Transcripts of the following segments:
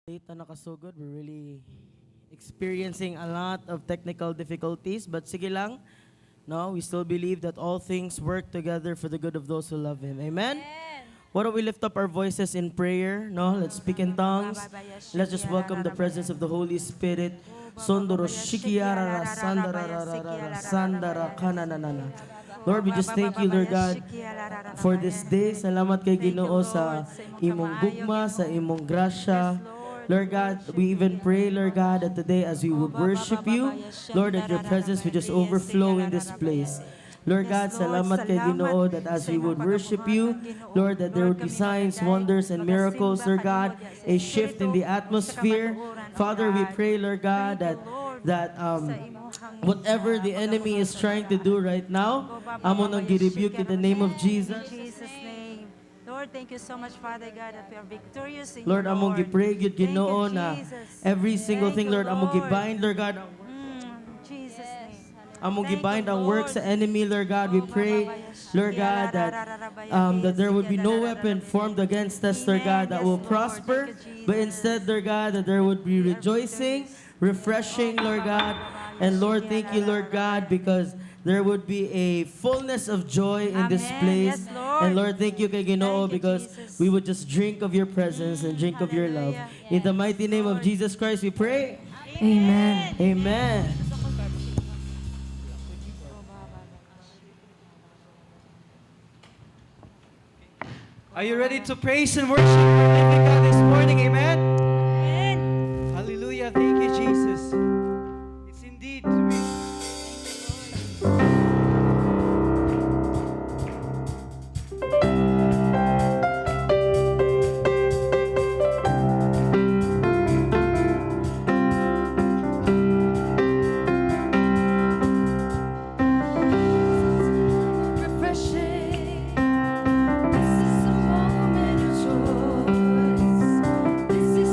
Data nakasugod. We're really experiencing a lot of technical difficulties, but sige lang. No, we still believe that all things work together for the good of those who love Him. Amen? Why don't we lift up our voices in prayer? No, let's speak in tongues. Let's just welcome the presence of the Holy Spirit. Sondoro shikiara sandara sandara kananana. Lord, we just thank you, Lord God, for this day. Salamat kay Ginoo sa imong gugma, sa imong grasya. Lord God, we even pray, Lord God, that today as we would worship you, Lord, that your presence would just overflow in this place. Lord God, salamat kay Ginoo that as we would worship you, Lord, that there would be signs, wonders, and miracles, Lord God, a shift in the atmosphere. Father, we pray, Lord God, that whatever the enemy is trying to do right now, amo nang girebuke in the name of Jesus. In Jesus' name. Lord, thank you so much, Father God, that we are victorious in Lord, you, among Lord. gipray gyud Thank you, Ginoo na Jesus. every single Thank thing, you, Lord, among Lord. gibind, Lord God, Jesus' name. among Thank gibind you, ang Lord. work sa enemy, Lord God. We pray, Lord God, that there would be no weapon formed against us, Lord God, that will prosper, but instead, Lord God, that there would be rejoicing, refreshing, Lord God. And Lord, thank you, Lord God, because there would be a fullness of joy in this Amen. place. Yes, Lord. And Lord, thank you kay Ginoo Thank you, because Jesus. we would just drink of your presence and drink of your love. Hallelujah. In the mighty name of Lord. Jesus Christ, we pray. Amen. Amen. Are you ready to praise and worship our living God this morning? Amen. Hallelujah. Thank you, Jesus. It's indeed to be. Refreshing. This is the moment of choice. This is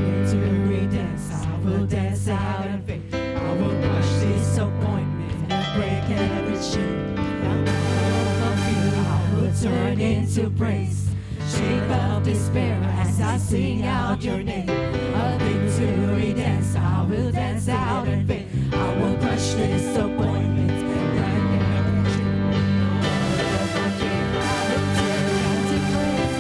victory dance. I will dance out in faith. I will crush disappointment and break every chain. I will turn into praise. Shake off despair as I sing out your name. A victory dance. I will dance out in faith. I will crush disappointment and break every chain. I will turn into praise.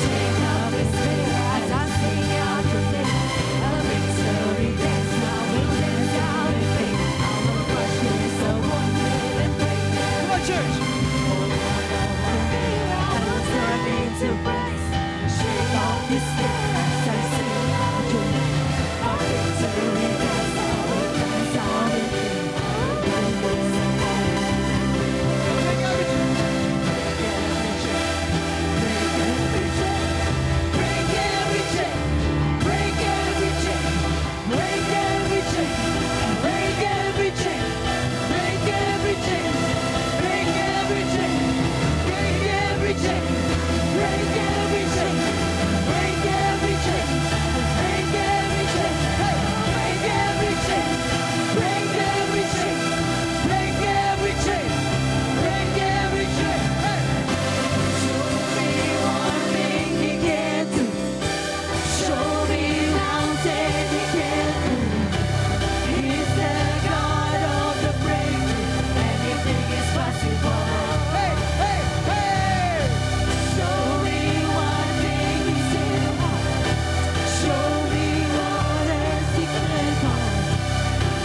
Shake off despair as I sing out your name. A victory dance. I will dance out in faith. I will crush disappointment and break every chain. Come on, church. I will turn into praise. Shake off despair as I sing out your name. A victory dance. I will dance out in faith. Break every chain. Break every chain. Break every chain. Break every chain. Break every chain. Break every chain. Break every chain. Break every chain. Break every chain. Break every chain. Break every chain. Break every chain. Break every chain. Break every chain. Show me one thing he can do. Show me mountain he can move. He's the God of the breakthrough. Anything is possible. Hey, hey, hey! Show me one thing he's able. Show me what he can do.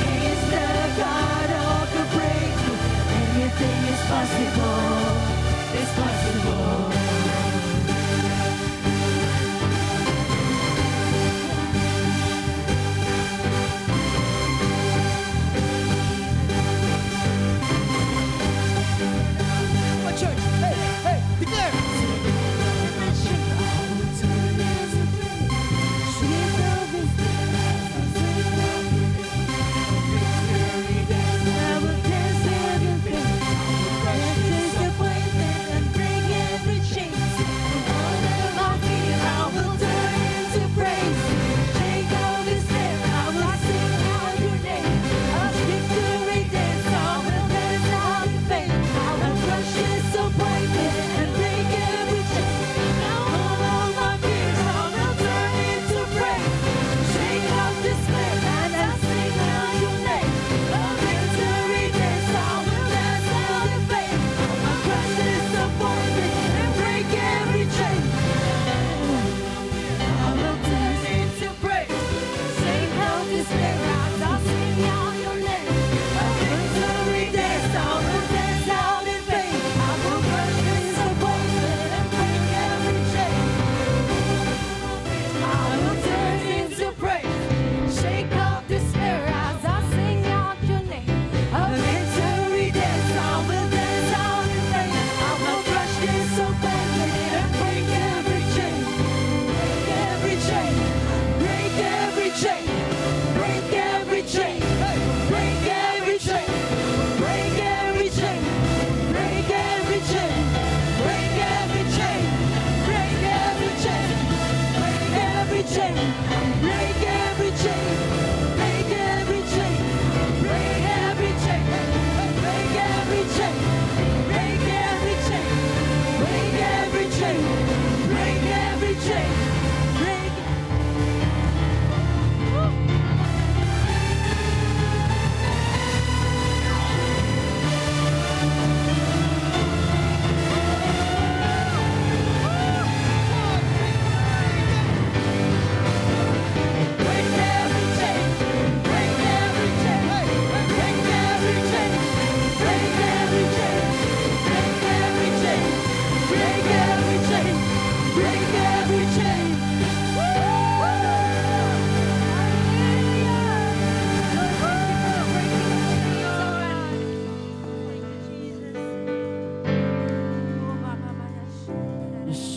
He's the God of the breakthrough. Anything is possible. It's possible. Come on, church. Hey, hey, declare.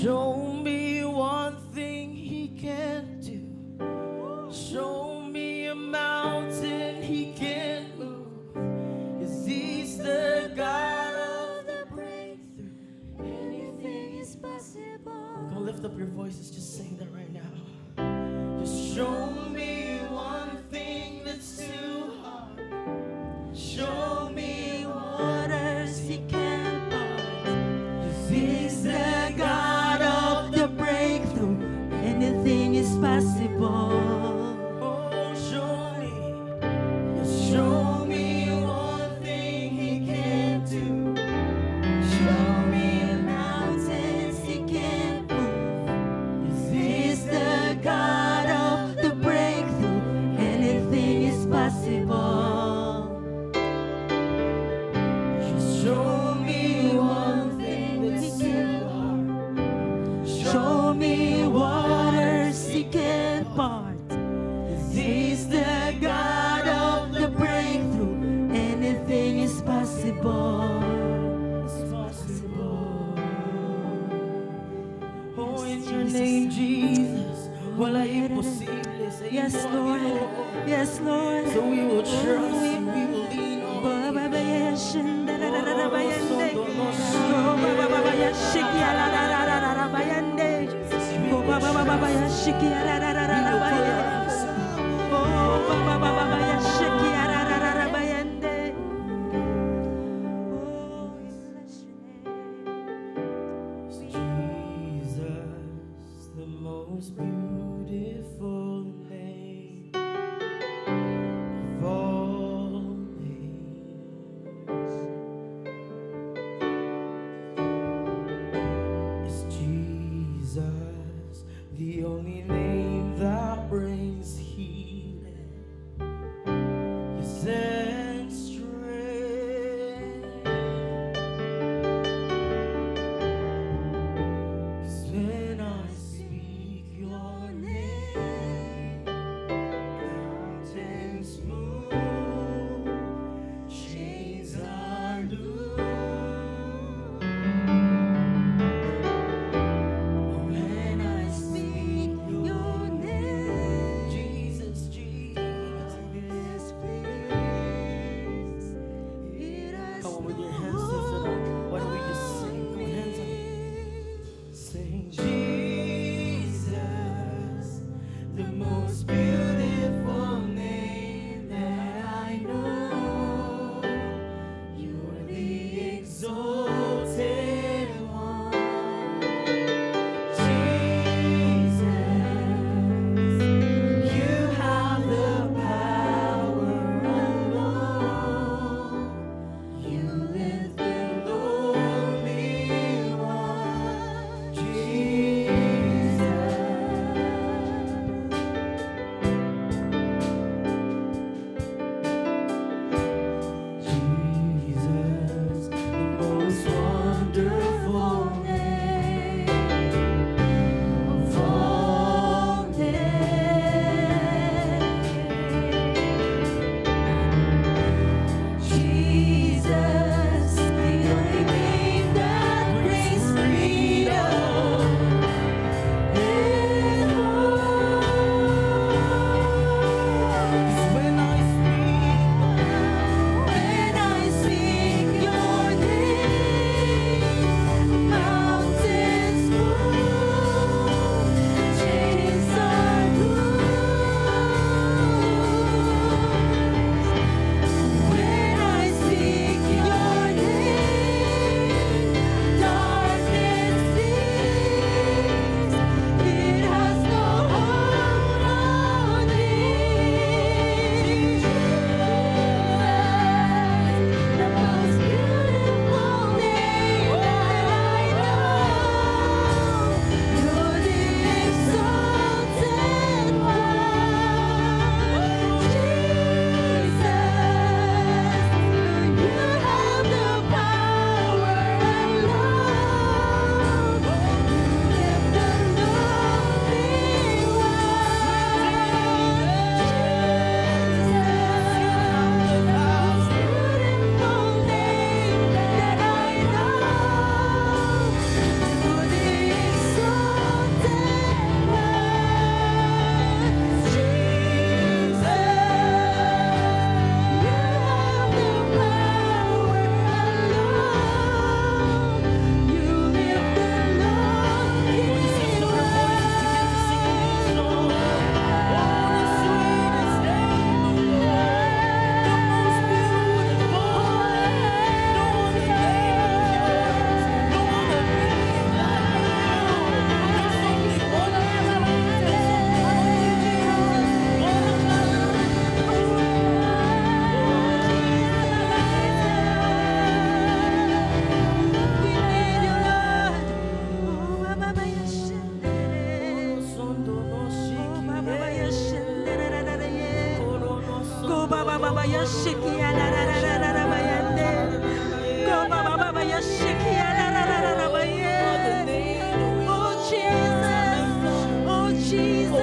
Show me one thing he can do. Show me a mountain he can move. 'Cause he's the God of the breakthrough. Anything is possible. Go lift up your voices, just sing that right now. Just show part. He's the God of the breakthrough. Anything is possible. Oh, in your name, Jesus, wala imposible sa iyo. Yes, Lord. Yes, Lord. So we will trust you, we will lean on you. Jesus, the most beautiful name of all names is Jesus, the only name that brings healing, yes, and strength. 'Cause when I speak your name, mountains move, chains are loose. When I speak your name, Jesus, Jesus, come on with your hands lifted up. Why don't we just sing? Come on, hands up. Sing Jesus, the most beautiful name that I know. You're the exalted one. Jesus, you have the power alone. You lift the lonely one. Jesus. Jesus, the most wonderful name of all names. Jesus, the only name that brings freedom and hope. 'Cause when I speak your name, mountains move, chains are loose. When I speak your name, darkness flees. It has no hold on me. The most beautiful name that I know. You're the exalted one. Jesus, you have the power alone. You lift the lonely Oh Jesus,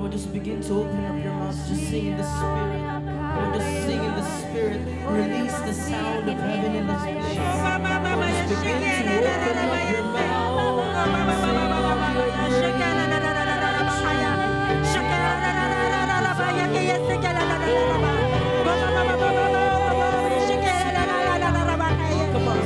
on, just begin to open up your mouth. Just sing in the Spirit. Come on, just sing in the Spirit. Release the sound of heaven in this place. Come on, just begin to open up your mouth. Sing of your Come on.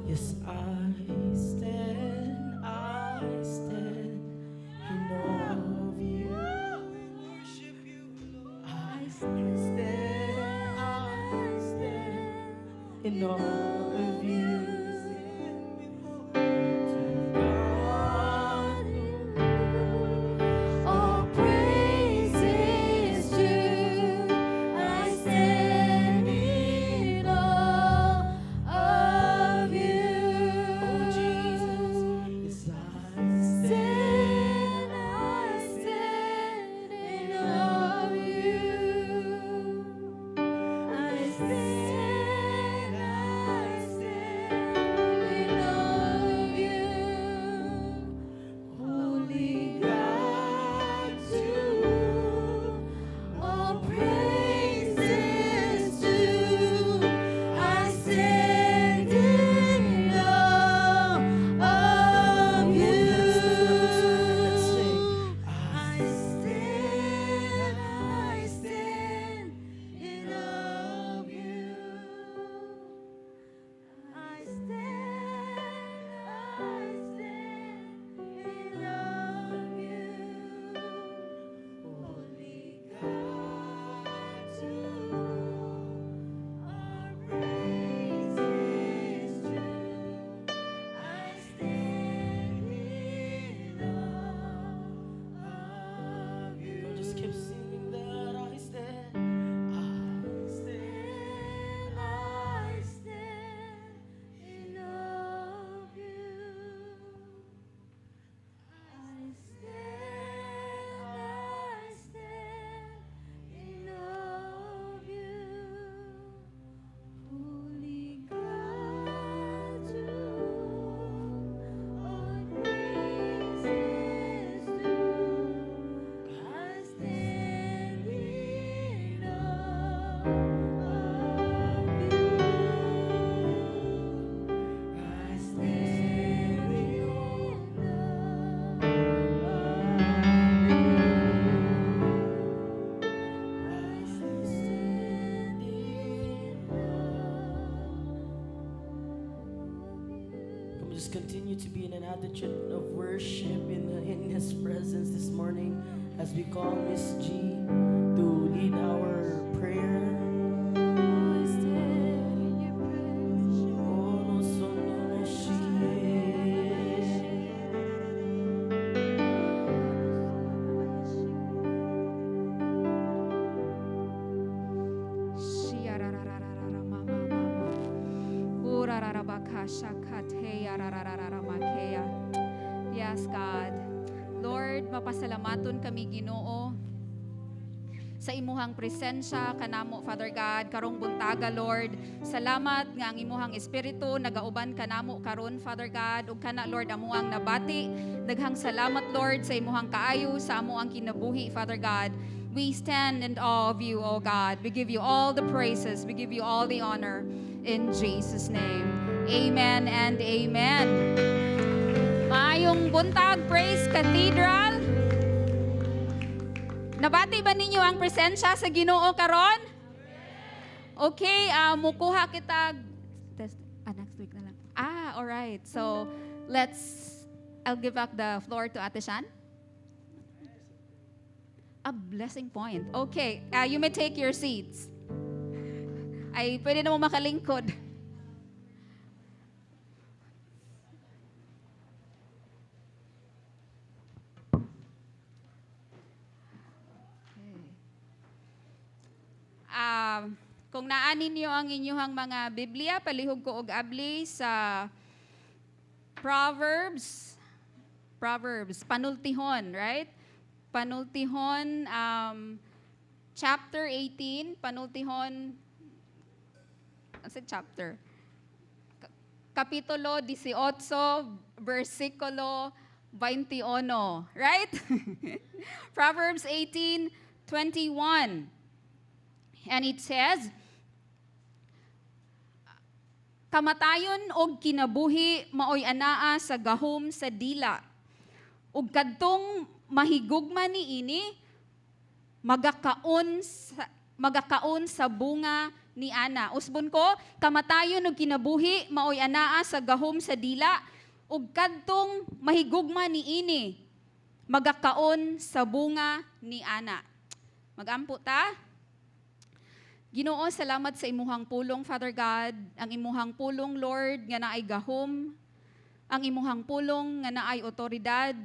Yes, I stand in awe of you. I stand in awe of you. All praise is due. I stand in awe of you. Oh Jesus, yes, I stand in awe of you. I stand continue to be in an attitude of worship in His presence this morning as we call Miss G to lead our prayer. Yes, God. Lord, mapasalamaton kami Ginoo sa imuhang presensya kanamo, Father God, karong buntaga, Lord. Salamat nga ang imuhang espiritu nagauban kanamo karon, Father God, ug kana, Lord, amuang nabati. Daghang salamat, Lord, sa imuhang kaayo sa amuang kinabuhi, Father God. We stand in awe of you, O God. We give you all the praises. We give you all the honor. In Jesus' name. Amen and amen. Maayong buntag, praise Cathedral. Nabati ba ninyo ang presensya sa Ginoo karon? Okay, mukuha kita next week na lang. All right. So, I'll give back the floor to Ate Shan. A blessing point. Okay, you may take your seats. Ay, pwede na mo makalingkod. Kung naanin niyo ang inyong mga Biblia, palihog ko og abli sa Proverbs, panultihon, right? Panultihon, chapter 18, panultihon, ano chapter? Kapitulo 18, versikulo 21, right? Proverbs 18:21. And it says, kamatayon og kinabuhi maoy anaa sa gahom sa dila. Ug kadtong mahigugma niini magakaon sa bunga ni ana. Usbon ko, kamatayon og kinabuhi maoy anaa sa gahom sa dila. Ug kadtong mahigugma niini magakaon sa bunga ni ana. Magampo ta. Ginoo, salamat sa imuhang pulong, Father God. Ang imuhang pulong, Lord, nga naay gahom. Ang imuhang pulong nga naay otoridad.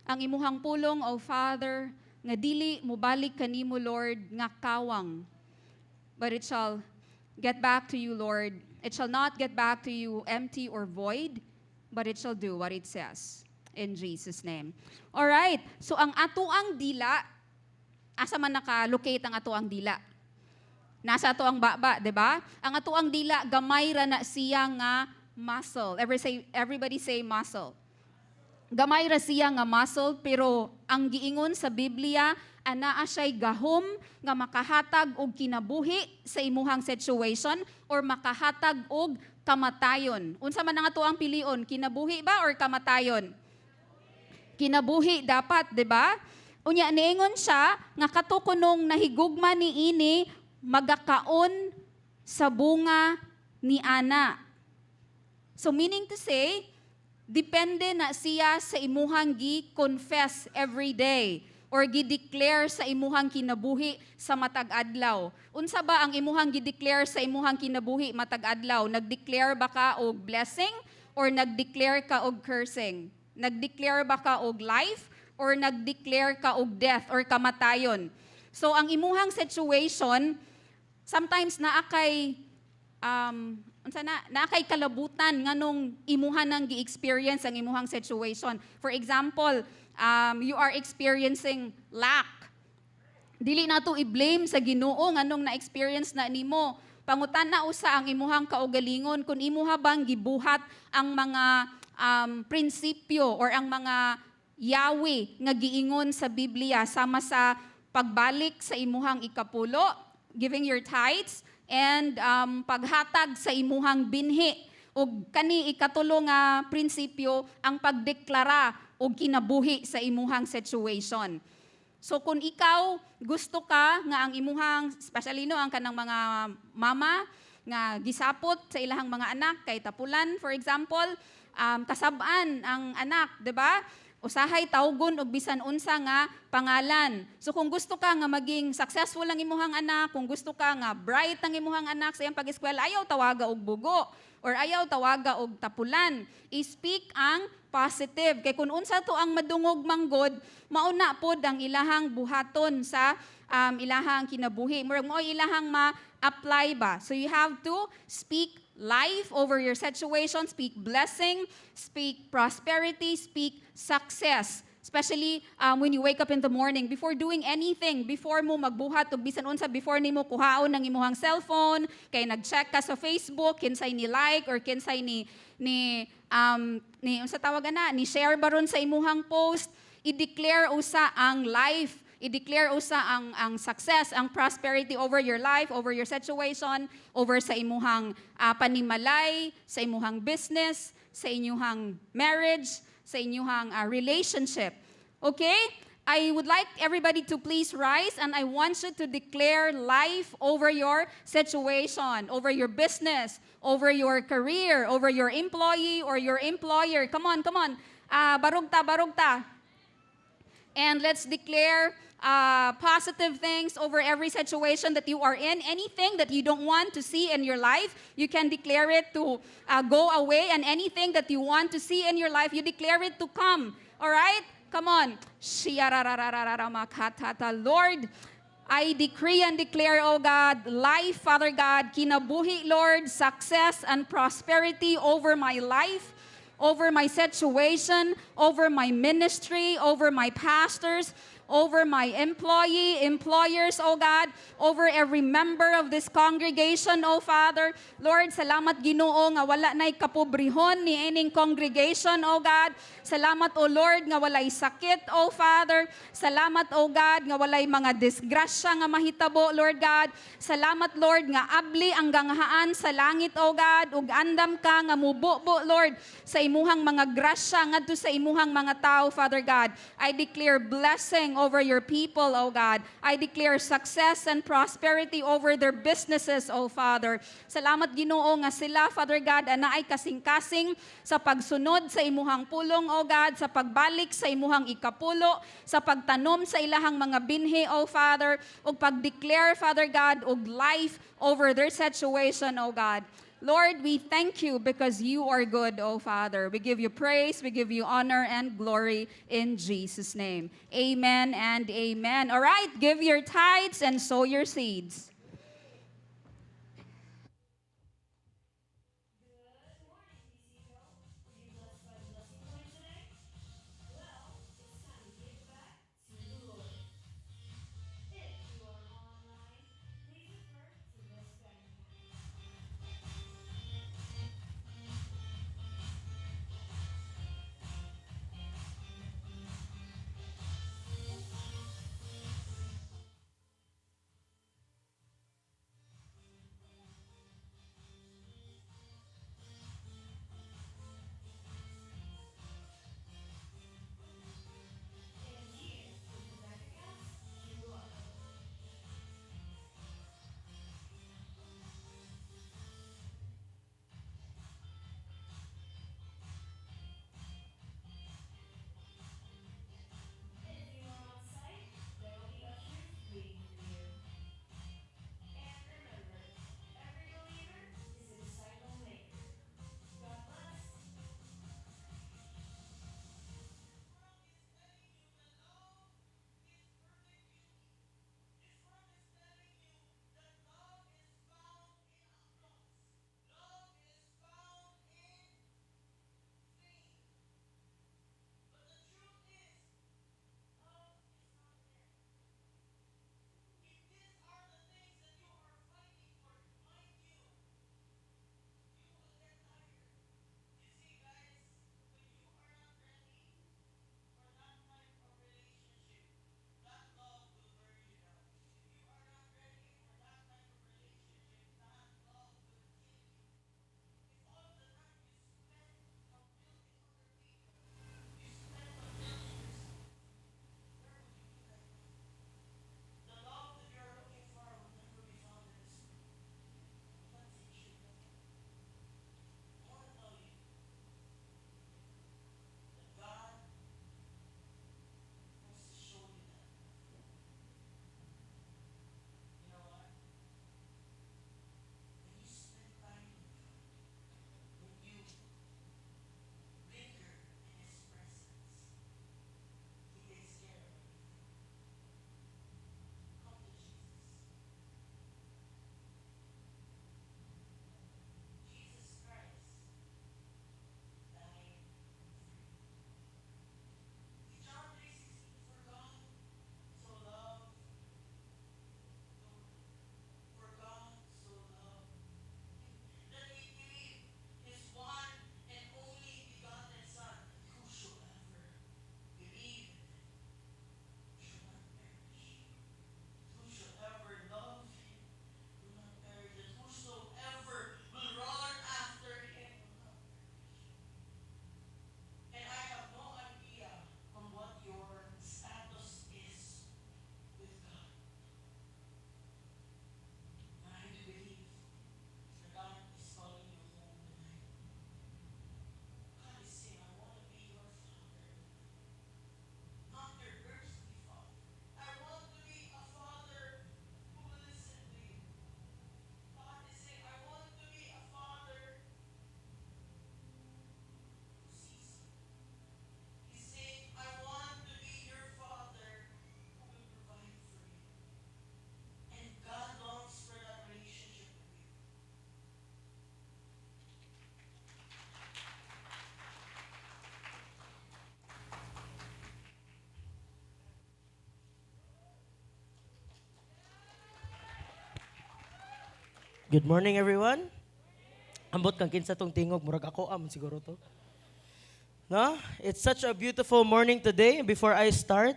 Ang imuhang pulong, O Father, nga dili mubalik kanimo, Lord, nga kawang. But it shall get back to you, Lord. It shall not get back to you empty or void, but it shall do what it says. In Jesus' name. All right. So ang atuang dila, asa man naka-locate ang atuang dila? Nasa ato ang baba, 'di ba? Ang ato ang dila gamay ra na siya nga muscle. Everybody say muscle. Gamay ra siya nga muscle, pero ang giingon sa Biblia anaa siya'y gahom nga makahatag og kinabuhi sa imuhang situation or makahatag og kamatayon. Unsa man ang ato ang pilion, kinabuhi ba or kamatayon? Kinabuhi dapat, 'di ba? Unya niingon siya nga katukunong nahigugma niini magakaon sa bunga ni ana. So meaning to say, depende na siya sa imuhang gi-confess every day or gi-declare sa imuhang kinabuhi sa matag adlaw. Unsa ba ang imuhang gi-declare sa imuhang kinabuhi matag adlaw? Nag-declare ba ka og blessing or nag-declare ka og cursing? Nag-declare ba ka og life or nag-declare ka og death or kamatayon? So ang imuhang situation, sometimes naakay naakay kalabutan nganong imuhan nang gi-experience ang imuhang situation. For example, you are experiencing lack. Dili na to i-blame sa Ginoo nganong na-experience na nimo. Pangutan na usa ang imuhang kaugalingon kung imuha bang gibuhat ang mga prinsipyo or ang mga yawi nga giingon sa Biblia sama sa pagbalik sa imuhang ikapulo, giving your tithes, and paghatag sa imuhang binhi. O kani ikatulo nga prinsipyo, ang pagdeklara o kinabuhi sa imuhang situation. So kung ikaw gusto ka nga ang imuhang, especially no, ang kanang mga mama, nga gisapot sa ilahang mga anak, kay tapulan, for example, kasab-an ang anak, 'di ba? Usahay tawgon og bisan unsa nga pangalan. So kung gusto ka nga maging successful ang imuhang anak, kung gusto ka nga bright ang imuhang anak sa iyang pag-eskwela, ayaw tawaga og bugo or ayaw tawaga og tapulan. I-speak ang positive. Kay kung unsa to ang madungog manggod, mauna pod ang ilahang buhaton sa ilahang kinabuhi. Murag mo ilahang ma-apply ba. So you have to speak life over your situation, speak blessing, speak prosperity, speak success. Especially when you wake up in the morning, before doing anything, before mo magbuhat o bisan unsa, before nimo kuhaon ng imuhang cellphone, kay nag-check ka sa Facebook, kinsay ni like or kinsay ni unsa tawagan na, ni share baron sa imuhang post, i-declare usa ang life, i-declare usa ang success, ang prosperity over your life, over your situation, over sa imuhang panimalay, sa imuhang business, sa inyuhang marriage, sa inyuhang relationship. Okay? I would like everybody to please rise and I want you to declare life over your situation, over your business, over your career, over your employee or your employer. Come on, come on. Barugta, barugta. And let's declare positive things over every situation that you are in. Anything that you don't want to see in your life, you can declare it to go away. And anything that you want to see in your life, you declare it to come. All right? Come on. Lord, I decree and declare, oh God, life, Father God, kinabuhi, Lord, success and prosperity over my life, over my situation, over my ministry, over my pastors, over my employers, oh God, over every member of this congregation, oh Father. Lord, salamat Ginoo nga wala na'y kapobrihon ni ining congregation, oh God. Salamat, oh Lord, nga walay sakit, oh Father. Salamat, oh God, nga walay mga disgrasya nga mahitabo, Lord God. Salamat, Lord, nga abli ang ganghaan sa langit, oh God, ug andam ka nga mububo, Lord, sa imuhang mga grasya ngadto sa imuhang mga tao, Father God. I declare blessing over your people, oh God. I declare success and prosperity over their businesses, oh Father. Salamat Ginoo nga sila, Father God, anaay kasing-kasing sa pagsunod sa imuhang pulong, oh God, sa pagbalik sa imuhang ikapulo, sa pagtanom sa ilahang mga binhi, oh Father, ug pag-declare, Father God, ug life over their situation, oh God. Lord, we thank you because you are good, oh Father. We give you praise, we give you honor and glory in Jesus' name. Amen and amen. All right, give your tithes and sow your seeds. Good morning, everyone. Ambot kang kinsa tong tingog, murag ako am siguro to. No? It's such a beautiful morning today. Before I start,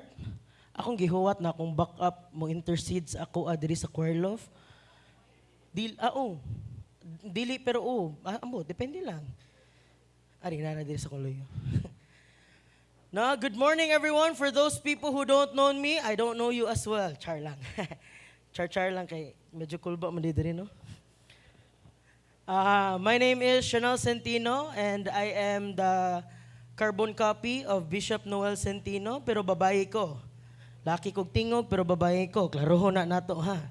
akong gihuwat na akong backup mo intercedes ako diri sa choir loft. Dili pero ambot, depende lang. Ari na diri sa koloyo. No, good morning everyone. For those people who don't know me, I don't know you as well. Char lang. Char lang kay medyo kulba man diri no. My name is Shanelle Centino and I am the carbon copy of Bishop Noel Centino pero babae ko. Laki kog tingog pero babae ko. Klaroho na nato ha.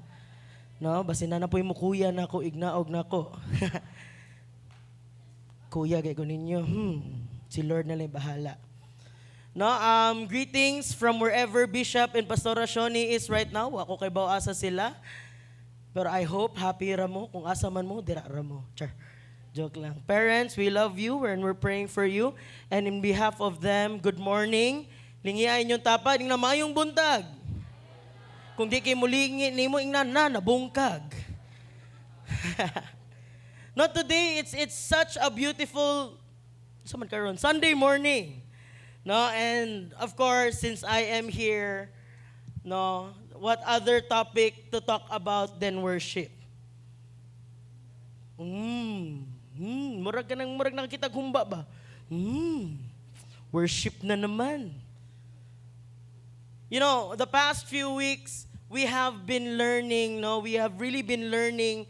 No, basin na po'y mukuya na ako, ignaog na ako. Kuya kay ko ninyo. Si Lord na lang bahala. No, greetings from wherever Bishop and Pastora Shoni is right now. Ako kay asa sila. Pero I hope happy ra mo. Kung asa man mo, dira ra mo. Char. Joke lang. Parents, we love you and we're praying for you. And in behalf of them, good morning. Lingiay inyong tapad, ing na mayong buntag. Kung di kay mulingi nimo ing nabungkag. Not today, it's such a beautiful Sunday morning. No, and of course, since I am here, no, what other topic to talk about than worship? Murag nakakita humba ba? Worship na naman. You know, the past few weeks, we have been learning, we have really been learning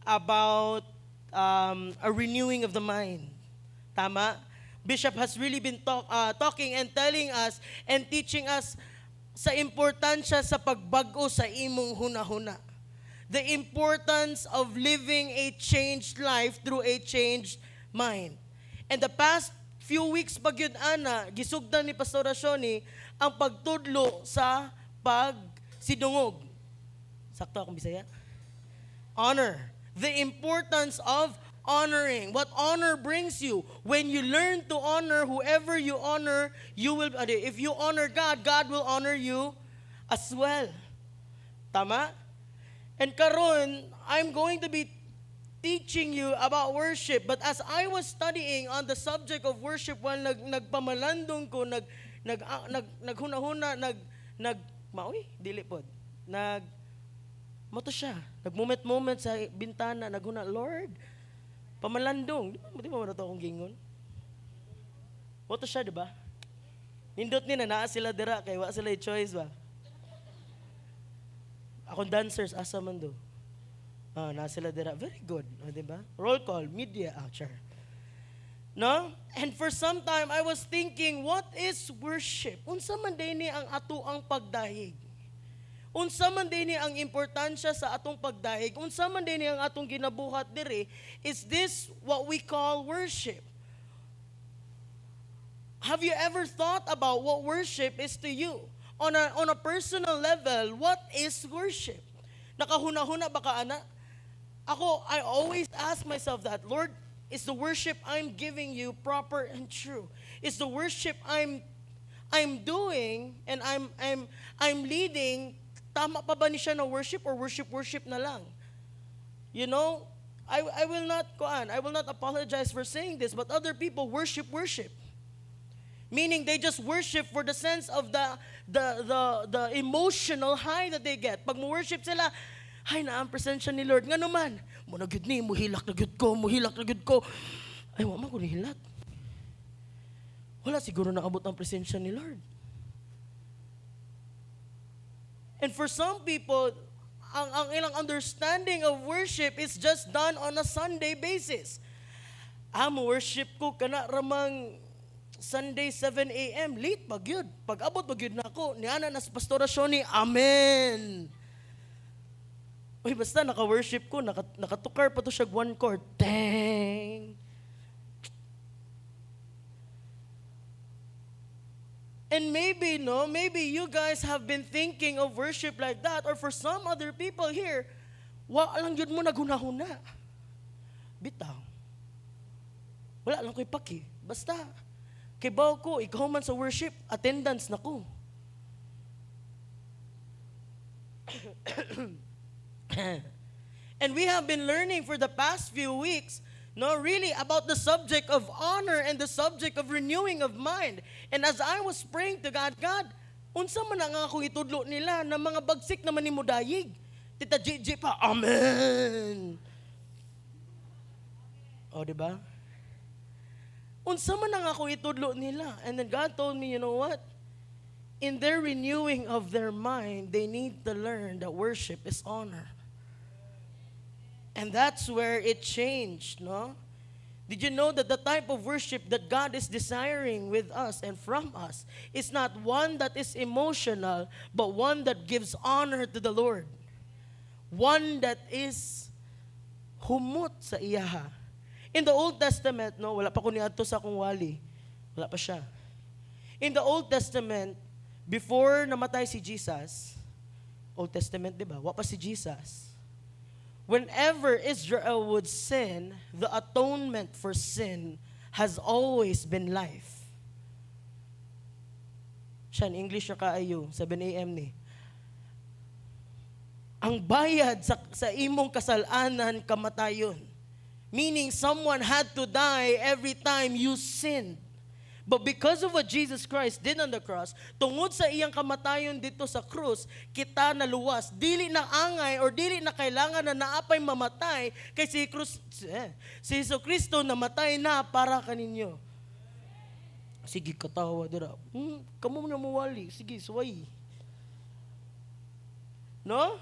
about a renewing of the mind. Tama? Bishop has really been talking and telling us and teaching us sa importansya sa pagbago sa imong hunahuna. The importance of living a changed life through a changed mind. And the past few weeks pagyud ana gisugdan ni Pastora Shoni ang pagtudlo sa pagsidungog. Sakto akong Bisaya? Honor. The importance of honoring. What honor brings you. When you learn to honor whoever you honor, if you honor God, God will honor you as well. Tama? And karon, I'm going to be teaching you about worship. But as I was studying on the subject of worship while nagpamalandong ko, naghuna-huna, moto siya. Nag-moment sa bintana, naghuna, Lord, pamalandong. Di ba ito akong gingon? Moto siya, di ba? Nindot nila, naa sila dira, kaya wa sila choice ba? Akong dancers, asa man do? Naa sila dira. Very good, di ba? Roll call, media, sure. No? And for some time, I was thinking, what is worship? Unsa man din ni ang ato ang pagdahig? Unsa man din ang importansya sa atong pagdahig, unsa man din ang atong ginabuhat diri, is this what we call worship? Have you ever thought about what worship is to you? On a personal level, what is worship? Nakahuna-huna ba ka, ana? I always ask myself that, Lord, is the worship I'm giving you proper and true? Is the worship I'm doing and I'm leading, tama pa ba ni siya na worship or worship na lang? You know, I will not apologize for saying this, but other people worship. Meaning they just worship for the sense of the emotional high that they get. Pag mo-worship sila, ay na ang presensya ni Lord. Nga naman, mo na gud ni, muhilak na gud ko. Ay, wa man ko nihilak. Wala siguro na abot ang presensya ni Lord. And for some people, ang ilang understanding of worship is just done on a Sunday basis. Worship ko kana ramang Sunday 7 a.m. Late bagyod. Pag abot bagyod na ako, niana na sa Pastora Shoni, amen. Uy, basta naka-worship ko, nakatukar pa to siya one chord. Dang. And maybe you guys have been thinking of worship like that, or for some other people here, wa lang yun mo naghuna-huna. Bitaw. Wala lang ko'y paki. Basta, kay baw ko, ikaw man sa worship, attendance na ko. And we have been learning for the past few weeks, no, really about the subject of honor and the subject of renewing of mind. And as I was praying to God, God, unsa man ang akong itudlo nila na mga bagsik naman ni Mudayig. Tita Gigi pa, Amen. O, diba? Unsa man ang akong itudlo nila. And then God told me, you know what? In their renewing of their mind, they need to learn that worship is honor. And that's where it changed, no? Did you know that the type of worship that God is desiring with us and from us is not one that is emotional, but one that gives honor to the Lord? One that is humot sa iyaha. In the Old Testament, no, wala pa ko niadto sa akong wali. Wala pa siya. In the Old Testament, before namatay si Jesus, Old Testament, di ba? Wala pa si Jesus. Whenever Israel would sin, the atonement for sin has always been life. Siya, in English na kaayo, 7 a.m. ni. Ang bayad sa imong kasalanan, kamatayon. Meaning someone had to die every time you sinned. But because of what Jesus Christ did on the cross, tungod sa iyang kamatayon dito sa krus, kita naluwas. Dili na angay or dili na kailangan na naapay mamatay kay si Jesu Kristo namatay na para kaninyo. Sige, katawa dira. Kamo na mawali. Sige, suway. No?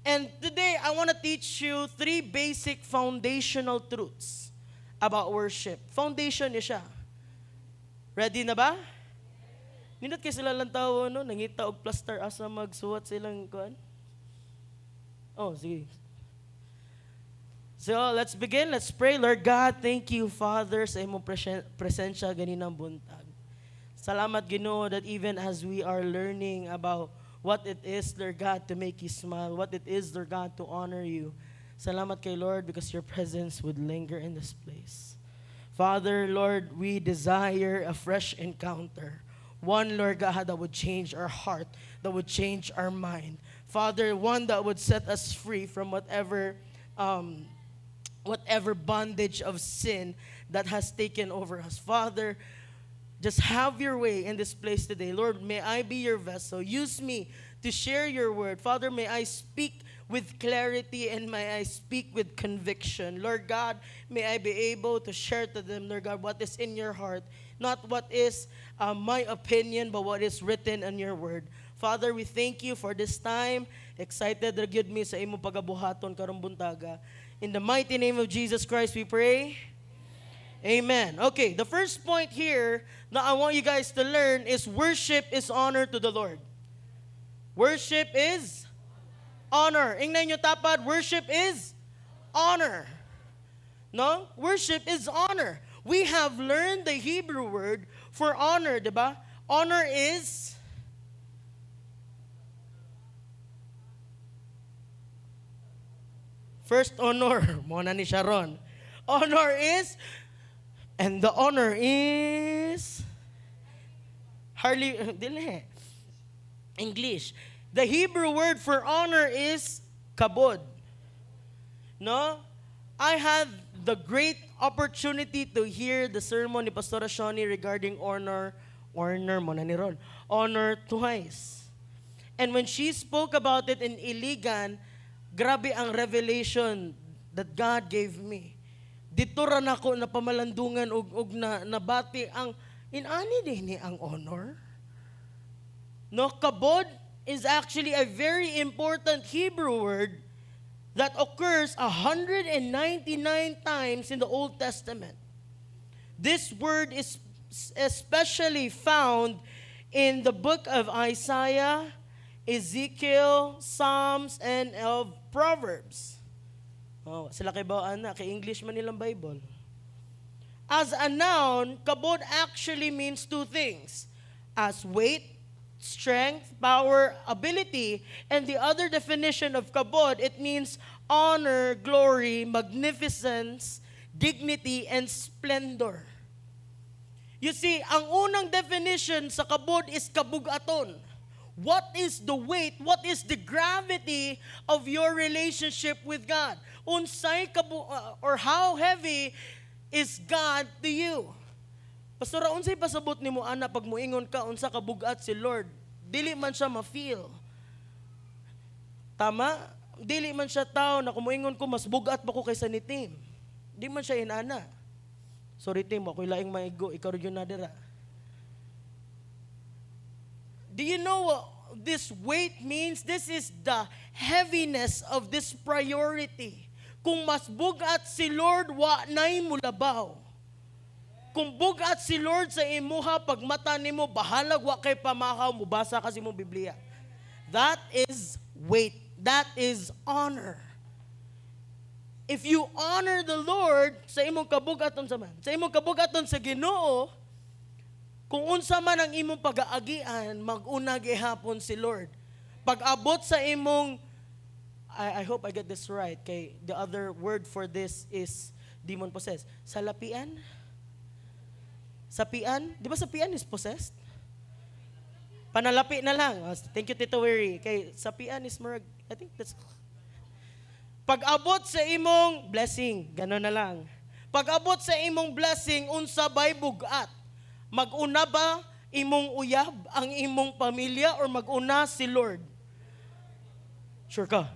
And today, I want to teach you 3 basic foundational truths about worship. Foundation niya siya. Ready na ba? Nindot kayo sila lang tao, no? Nangita og plaster asa magsuwat silang kuan. Oh, sige. So, let's begin. Let's pray. Lord God, thank you, Father, sa imong presensya ganinang buntag. Salamat, Ginoo, that even as we are learning about what it is, Lord God, to make you smile, what it is, Lord God, to honor you. Salamat kay Lord because your presence would linger in this place. Father, Lord, we desire a fresh encounter. One, Lord God, that would change our heart, that would change our mind. Father, one that would set us free from whatever bondage of sin that has taken over us. Father, just have your way in this place today. Lord, may I be your vessel. Use me to share your word. Father, may I speak with clarity and may I speak with conviction. Lord God, may I be able to share to them, Lord God, what is in your heart. Not what is my opinion, but what is written in your word. Father, we thank you for this time. Excited ra gyud mi sa imong pagabuhaton karong buntaga. In the mighty name of Jesus Christ we pray. Amen. Okay, the first point here that I want you guys to learn is worship is honor to the Lord. Worship is honor. Ingnan nyo tapad, worship is honor. No? Worship is honor. We have learned the Hebrew word for honor, diba? Honor is first honor. Muna ni Sharon. Honor is, and the honor is dili. English. The Hebrew word for honor is kabod. No? I had the great opportunity to hear the sermon ni Pastora Shoni regarding honor mo na ni Ron. Honor twice. And when she spoke about it in Iligan, grabe ang revelation that God gave me. Dito ra nako na pamalandungan og nabati ang inani din ni ang honor. No, kabod is actually a very important Hebrew word that occurs 199 times in the Old Testament. This word is especially found in the book of Isaiah, Ezekiel, Psalms, and of Proverbs. Oh, sila kay bawaan na, kay English man nilang Bible. As a noun, kabod actually means 2 things. As weight, strength, power, ability, and the other definition of kabod, it means honor, glory, magnificence, dignity, and splendor. You see, ang unang definition sa kabod is kabugaton. What is the weight? What is the gravity of your relationship with God? Or how heavy is God to you? Pastor, unsay pasabot nimo ana pag muingon ka unsa ka bugat si Lord? Dili man siya ma-feel. Tama? Dili man siya tao na kumuingon ko mas bugat ba ko kaysa ni Tim. Di man siya inana. Sorry Tim, ako'y laing maigo, ikaw rin yun na dira. Do you know what this weight means? This is the heaviness of this priority. Kung mas bugat si Lord, wa nay mo labaw. Kung bugat si Lord sa imuha, pag mata nimo bahalag wa kay pamakaw, mubasa kasi mo Biblia. That is weight. That is honor. If you honor the Lord sa imong kabugaton sa imong kabugaton sa Ginoo, kung unsa man ang imong pag-aagian, mag-una gihapon si Lord. Pag-abot sa imong, I hope I get this right, kay the other word for this is demon possessed. Salapian? Sapian? Di ba sapian is possessed? Panalapi na lang. Thank you, Tito Wery. Kay sapian is more, I think that's... Pag-abot sa imong blessing, gano'n na lang. Pag-abot sa imong blessing, unsa bay bugat? Mag-una ba imong uyab ang imong pamilya or mag-una si Lord? Sure ka?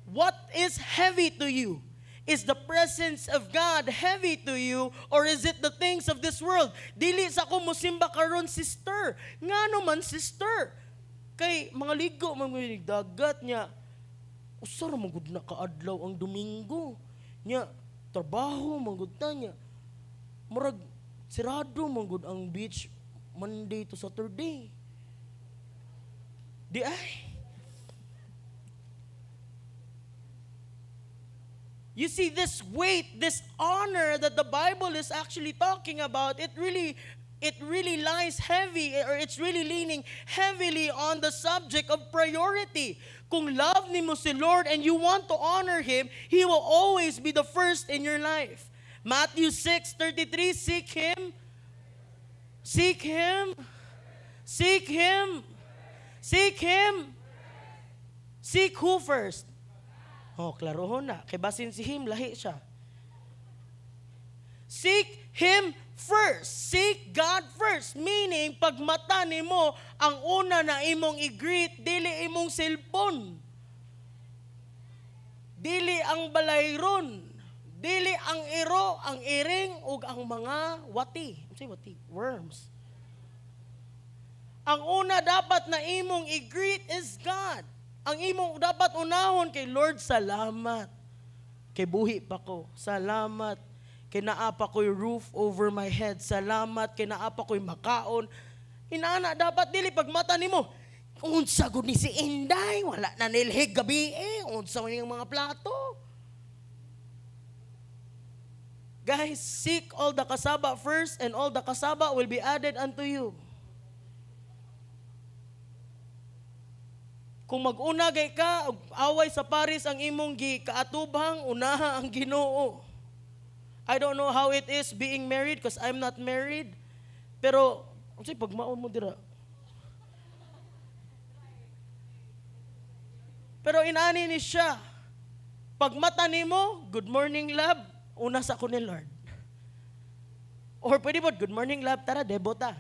What is heavy to you? Is the presence of God heavy to you or is it the things of this world? Dili sa ko musimba karon sister. Ngano man sister? Kay mga ligo mga dagat niya. Usar magud na kaadlaw ang Domingo. Nya trabaho magud ta niya. Murag sirado manggod ang beach Monday to Saturday. Di ay. You see this weight, this honor that the Bible is actually talking about, it really lies heavy or it's really leaning heavily on the subject of priority. Kung love nimo si Lord and you want to honor Him, He will always be the first in your life. Matthew 6:33, seek Him. Seek Him. Seek Him. Seek Him. Seek who first? Oh, klarohon na. Kay basin si Him, lahi siya. Seek Him first. Seek God first. Meaning, pag mata nimo, ang una na imong i-greet, dili imong cellphone. Dili ang balayron. Dili ang iro, ang iring, ug ang mga wati. Ano say wati? Worms. Ang una dapat na imong i-greet is God. Ang imong dapat unahon kay Lord, salamat. Kay buhi pa ko. Salamat. Kay naapa ko'y roof over my head. Salamat. Kay naapa ko'y makaon. Inaana dapat dili pag mata nimo. Unsa gud ni si Inday, wala na nilhig gabi unsa man yung mga plato. Guys, seek all the kasaba first and all the kasaba will be added unto you. Kung mag-una gay ka, away sa Paris ang imong kaatubhang, unaha ang Ginoo. I don't know how it is being married because I'm not married. Pero, unsay pagmaon mo dira? Pero inani ni siya. Pag mata nimo, good morning love, una sa ko ni Lord. Or pwede ba, good morning love, tara, debota.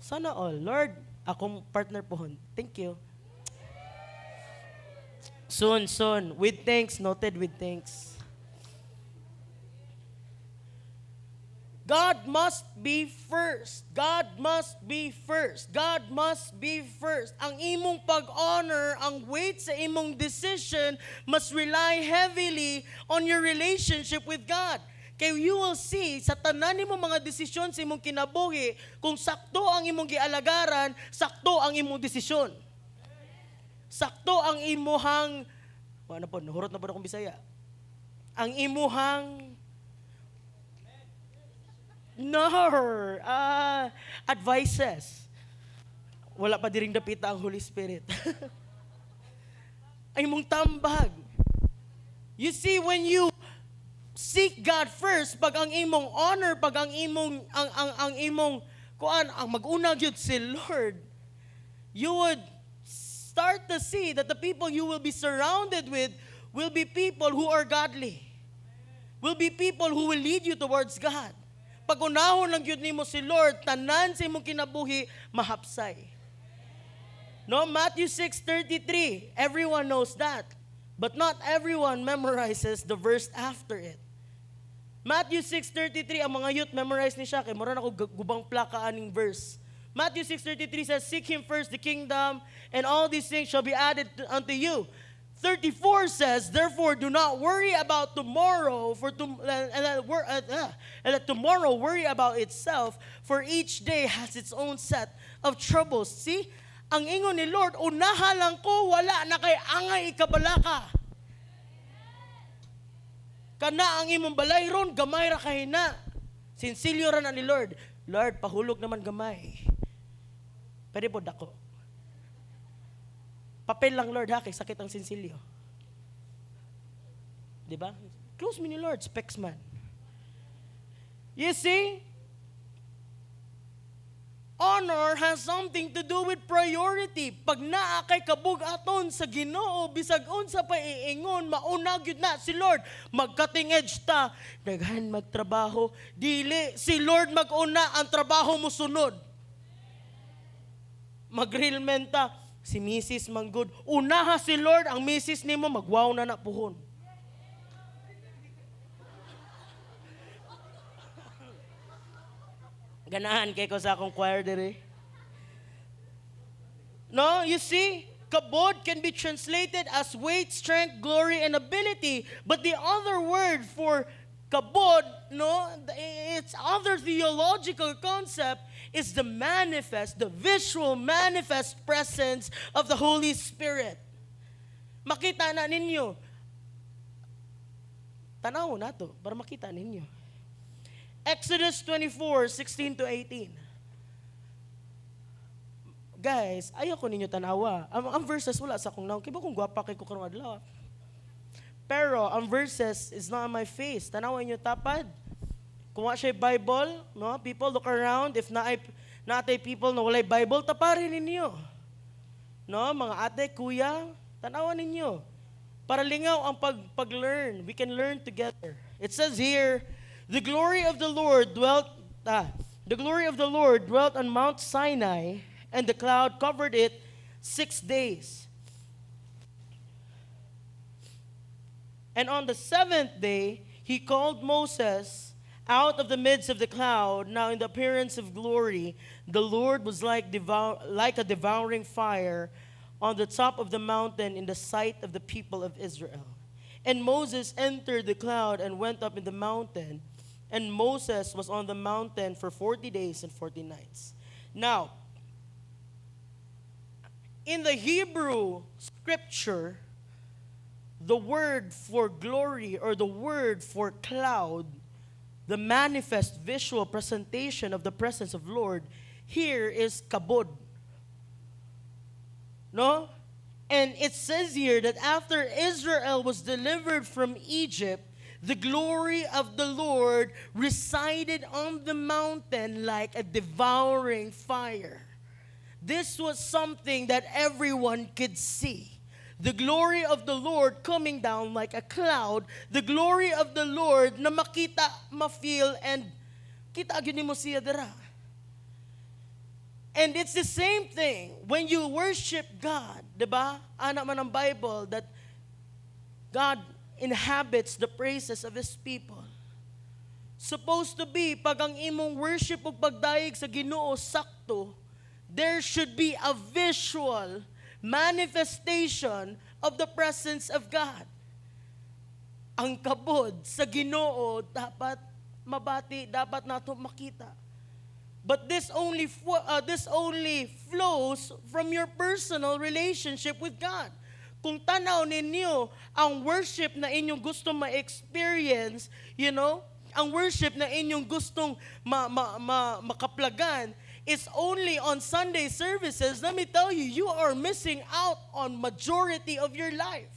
Sana all. Lord, akong partner pohon. Thank you. Soon. With thanks, noted with thanks. God must be first. God must be first. God must be first. Ang imong pag-honor, ang weight sa imong decision must rely heavily on your relationship with God. Kaya you will see, sa tanan nimo mga desisyon sa imong kinabuhi, kung sakto ang imong gialagaran, sakto ang imong desisyon. Sakto ang imuhang, ano po, nahurot na po akong Bisaya. Ang imuhang, advices. Wala pa diring dapita ang Holy Spirit. Ang imong tambag. You see, when you seek God first, pag ang imong honor, pag ang imong kuan ang mag-una gyud si Lord, you would start to see that the people you will be surrounded with will be people who are godly. Will be people who will lead you towards God. Pag unahon lang gyud nimo si Lord, tanan sa imong kinabuhi mahapsay. No, Matthew 6:33. Everyone knows that. But not everyone memorizes the verse after it. Matthew 6:33, ang mga youth memorize ni siya, kay mura na ako gubang plaka aning verse. Matthew 6:33 says, seek Him first, the kingdom, and all these things shall be added unto you. 34 says, therefore do not worry about tomorrow, and let tomorrow worry about itself, for each day has its own set of troubles. See, ang ingon ni Lord, unaha lang ko, wala na kay angay ikabalaka. Kana ang imong balay ron, gamay ra kahina. Sinsilyo ra na ni Lord. Lord, pahulog naman gamay. Pwede po dako. Papel lang, Lord, ha? Kay sakit ang sinsilyo. Diba? Close me ni Lord, specs man. You see? Honor has something to do with priority. Pag naa kay kabug-aton sa Ginoo, bisag unsa pa iingon, mauna gyud na si Lord. Magcutting edge ta, daghan magtrabaho, dili si Lord mag-una, ang trabaho mo sunod. Mag-realment ta, si Mrs. Manggod, unaha si Lord, ang Mrs. nimo magwaw na puhon. Ganahan kay ko sa akong choir dire. No, you see, kabod can be translated as weight, strength, glory, and ability. But the other word for kabod, no, its other theological concept is the manifest, the visual manifest presence of the Holy Spirit. Makita na ninyo. Tanaw na to, para makita ninyo. Exodus 24:16 to 18. Guys, ayoko ninyo tanawa. Ang verses wala sa akong naong. Kiba kung gwapa kay ko karong adlaw. Pero ang verses is not on my face. Tanawa ninyo tapad. Kung wa siya Bible, no? People look around. If natay people na walay Bible, taparin ninyo. No? Mga ate, kuya, tanawa ninyo. Para lingaw ang pag-learn. We can learn together. It says here, the glory of the Lord dwelt on Mount Sinai, and the cloud covered it 6 days. And on the 7th day, he called Moses out of the midst of the cloud. Now in the appearance of glory, the Lord was like a devouring fire on the top of the mountain in the sight of the people of Israel. And Moses entered the cloud and went up in the mountain. And Moses was on the mountain for 40 days and 40 nights. Now, in the Hebrew scripture, the word for glory or the word for cloud, the manifest visual presentation of the presence of Lord, here is kabod. No? And it says here that after Israel was delivered from Egypt, the glory of the Lord resided on the mountain like a devouring fire. This was something that everyone could see. The glory of the Lord coming down like a cloud. The glory of the Lord na makita, ma-feel, and kita agad mo siya dira. And it's the same thing when you worship God, diba? Ana man ang Bible that God inhabits the praises of His people. Supposed to be, pag ang imong worship o pagdaig sa Ginoo sakto, there should be a visual manifestation of the presence of God. Ang kabod sa Ginoo dapat mabati, dapat nato makita. But this only flows from your personal relationship with God. Kung tanaw ninyo ang worship na inyong gustong ma-experience, ang worship na inyong gustong makaplagan is only on Sunday services, let me tell you, you are missing out on majority of your life.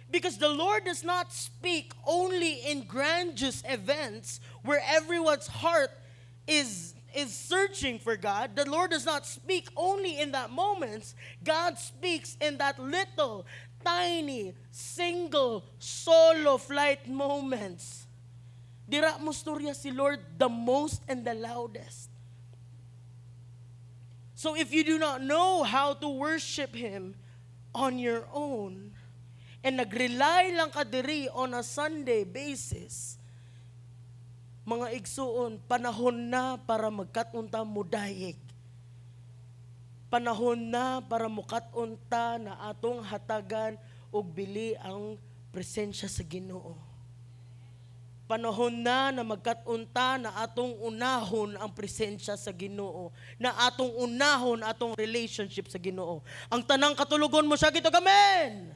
Because the Lord does not speak only in grandiose events where everyone's heart is is searching for God, the Lord does not speak only in that moments. God speaks in that little, tiny, single, solo flight moments. Dira mo storya si Lord the most and the loudest. So if you do not know how to worship Him on your own, and nag-rely lang ka diri on a Sunday basis, mga igsuon, panahon na para magkatunta mo dayeg. Panahon na para mukatunta na atong hatagan og bili ang presensya sa Ginoo. Panahon na magkatunta na atong unahon ang presensya sa Ginoo, na atong unahon atong relationship sa Ginoo. Ang tanang katulugon mo siya gito, amen.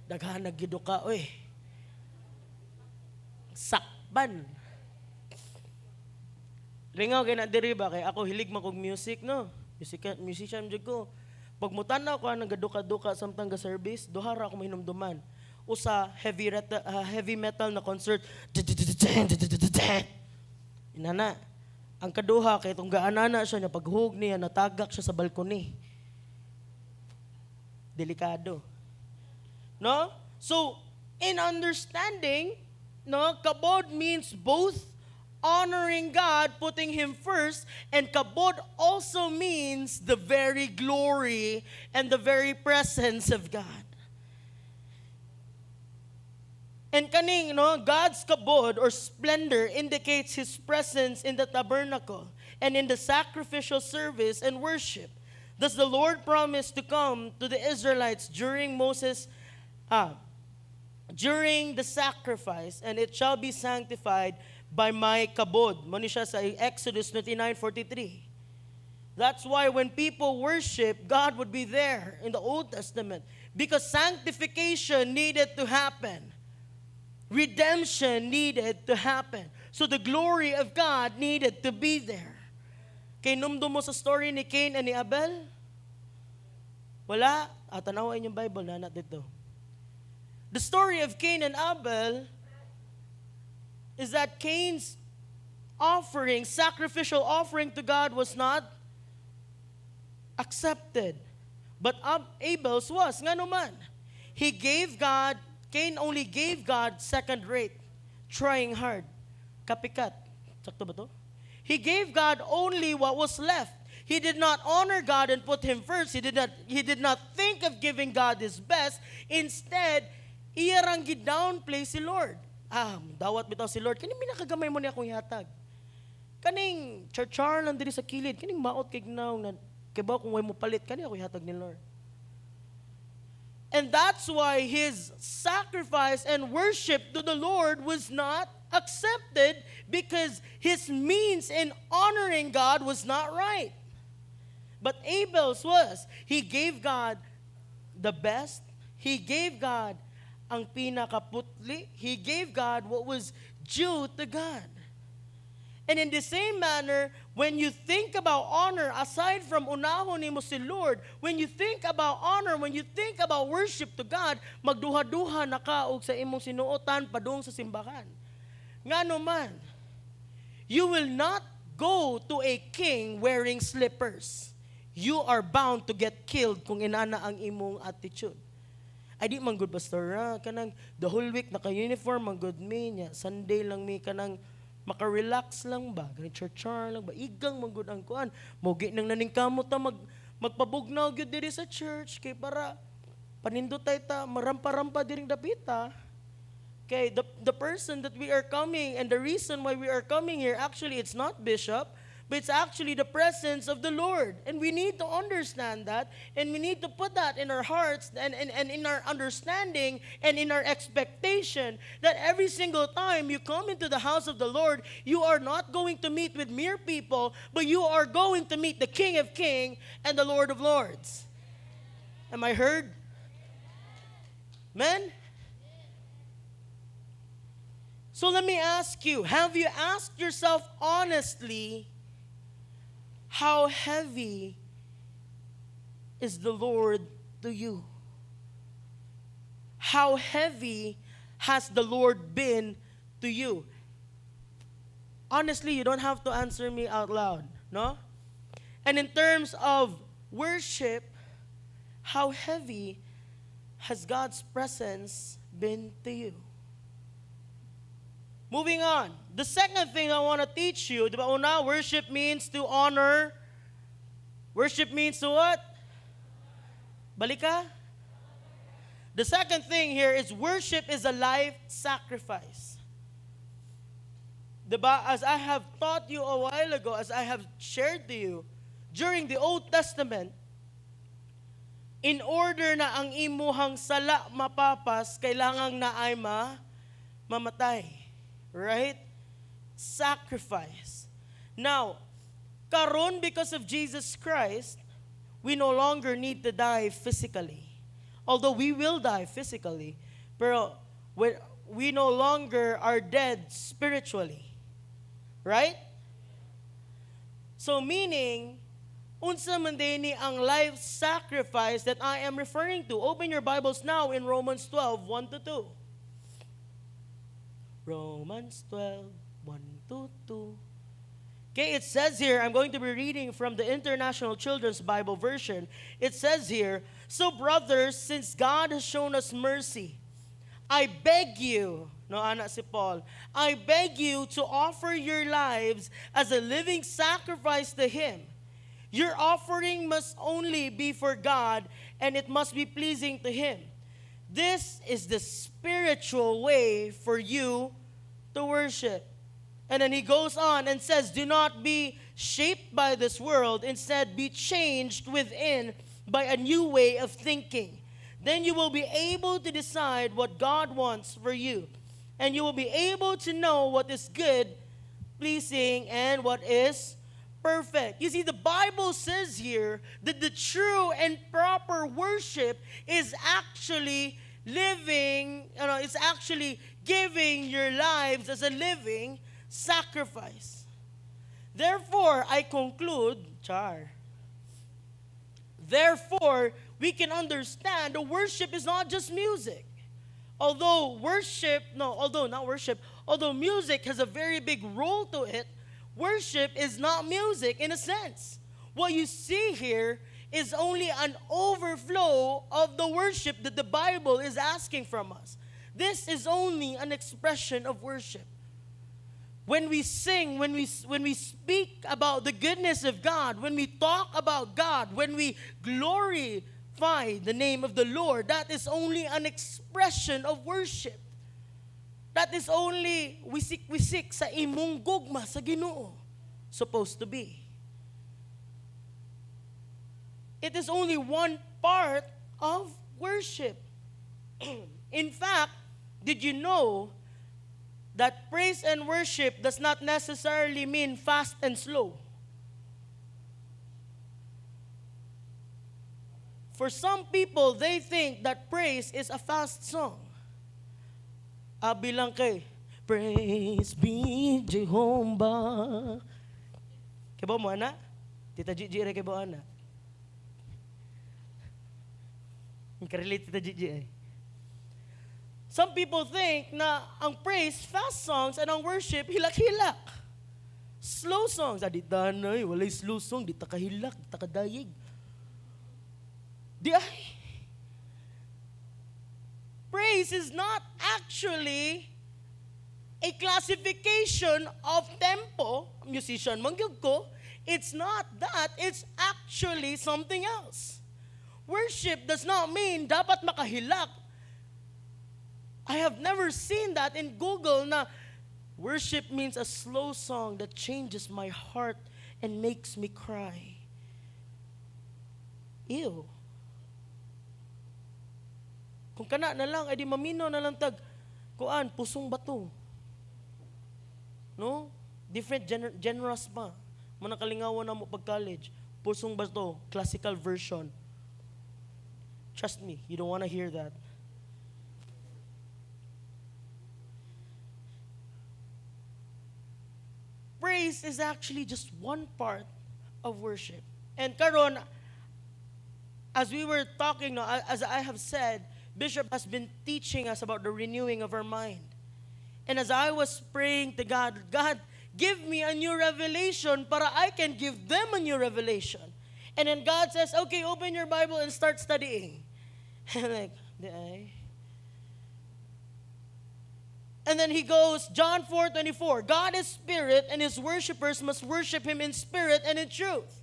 Daghanag gido ka, oy. Sakban. Ringaw kay na diri ba kay ako hilig man kog music no. Musician jud ko. Pag mutanaw ko nang gaduka-duka samtang ga service, duha ra ako mahinumduman. Usa heavy metal na concert. Inana. Ang kaduha kay tong gaanana siya na paghug niya natagak siya sa balkoni. Delikado. No? So, in understanding, no, kabod means both honoring God, putting Him first, and kabod also means the very glory and the very presence of God. And kaning, no, God's kabod or splendor indicates His presence in the tabernacle and in the sacrificial service and worship. Thus the Lord promised to come to the Israelites during during the sacrifice, and it shall be sanctified by my kabod. Mani siya sa Exodus 29:43. That's why when people worship, God would be there in the Old Testament because sanctification needed to happen. Redemption needed to happen. So the glory of God needed to be there. Kay numdum mo sa story ni Cain and ni Abel? Wala? Tanawain yung Bible na dito. The story of Cain and Abel is that Cain's offering, sacrificial offering to God was not accepted. But Abel's was. Nga naman. Cain only gave God second rate, trying hard. Kapikat. Sakto ba to? He gave God only what was left. He did not honor God and put Him first. He did not think of giving God His best. Instead, iyarang gidownplay si Lord. Dawat bitaw si Lord. Kaning minakagamay mo niya akong ihatag. Kaning char lang diri sa kilid. Kaning maot kay gnaw na kay ba kung way mo palit kani ako ihatag ni Lord. And that's why His sacrifice and worship to the Lord was not accepted because His means in honoring God was not right. But Abel's was. He gave God the best. He gave God ang pinakaputli. He gave God what was due to God. And in the same manner, when you think about honor, aside from unahon nimo si Lord, when you think about honor, when you think about worship to God, magduha-duha na ka og sa imong sinuotan padung sa simbahan. Ngano man, you will not go to a king wearing slippers. You are bound to get killed kung inana ang imong attitude. Ay di man good pastor, kanang the whole week naka-uniform man good me nya. Sunday lang mi kanang maka-relax lang ba, kanang church-char lang ba, igang man good ang kuan. Mogi nang naningkamot ta magpabugnaw gyud diri sa church kay para panindot tay ta marampa-rampa diring dapita. Okay, the person that we are coming and the reason why we are coming here, actually it's not bishop, but it's actually the presence of the Lord. And we need to understand that, and we need to put that in our hearts and in our understanding and in our expectation that every single time you come into the house of the Lord, you are not going to meet with mere people, but you are going to meet the King of Kings and the Lord of Lords. Am I heard? Amen? So let me ask you, have you asked yourself honestly, how heavy is the Lord to you? How heavy has the Lord been to you? Honestly, you don't have to answer me out loud. No? And in terms of worship, how heavy has God's presence been to you? Moving on. The second thing I want to teach you, di ba una, worship means to honor. Worship means to what? Balik ka? The second thing here is worship is a life sacrifice. Diba? As I have taught you a while ago, as I have shared to you, during the Old Testament, in order na ang imuhang sala mapapas, kailangang na ay mamatay. Right? Sacrifice. Now, karon because of Jesus Christ, we no longer need to die physically. Although we will die physically, pero we no longer are dead spiritually. Right? So meaning, unsa man din ni ang life sacrifice that I am referring to. Open your Bibles now in Romans 12, 1 to 2. Romans 12, 1 to 2. Okay, it says here, I'm going to be reading from the International Children's Bible Version. It says here, so brothers, since God has shown us mercy, I beg you, no, anak si Paul, I beg you to offer your lives as a living sacrifice to Him. Your offering must only be for God, and it must be pleasing to Him. This is the spiritual way for you to worship. And then he goes on and says, do not be shaped by this world. Instead, be changed within by a new way of thinking. Then you will be able to decide what God wants for you. And you will be able to know what is good, pleasing, and what is perfect. You see, the Bible says here that the true and proper worship is actually it's actually giving your lives as a living sacrifice. Therefore, I conclude, therefore, we can understand that worship is not just music. Although music has a very big role to it, worship is not music in a sense. What you see here is only an overflow of the worship that the Bible is asking from us. This is only an expression of worship. When we sing, when we speak about the goodness of God, when we talk about God, when we glorify the name of the Lord, that is only an expression of worship. That is only wisik sa imong gugma sa Ginoo supposed to be. It is only one part of worship. In fact, did you know that praise and worship does not necessarily mean fast and slow? For some people, they think that praise is a fast song. Bilang kay, praise be Jehovah. Kaya ba mo, ana? Tita Gigi, kaya ba, ana? Relate Tita Gigi, Some people think na ang praise, fast songs, and ang worship, hilak-hilak. Slow songs. Di tanay, walay slow song, di takahilak, di takadayig. Di ay. Praise is not actually a classification of tempo. Musician, mangyog ko. It's not that. It's actually something else. Worship does not mean dapat makahilak. I have never seen that in Google na worship means a slow song that changes my heart and makes me cry. Ew. Kung kana na lang, edi mamino na lang tag, kuan, pusong bato. No? Different genres pa. Mga nakalingawan na mo pag-college. Pusong bato, classical version. Trust me, you don't want to hear that. Praise is actually just one part of worship. And karon, as we were talking, as I have said, Bishop has been teaching us about the renewing of our mind. And as I was praying to God, God, give me a new revelation para I can give them a new revelation. And then God says, okay, open your Bible and start studying. And I'm like, di ay? And then he goes, John 4:24, God is spirit and his worshipers must worship him in spirit and in truth.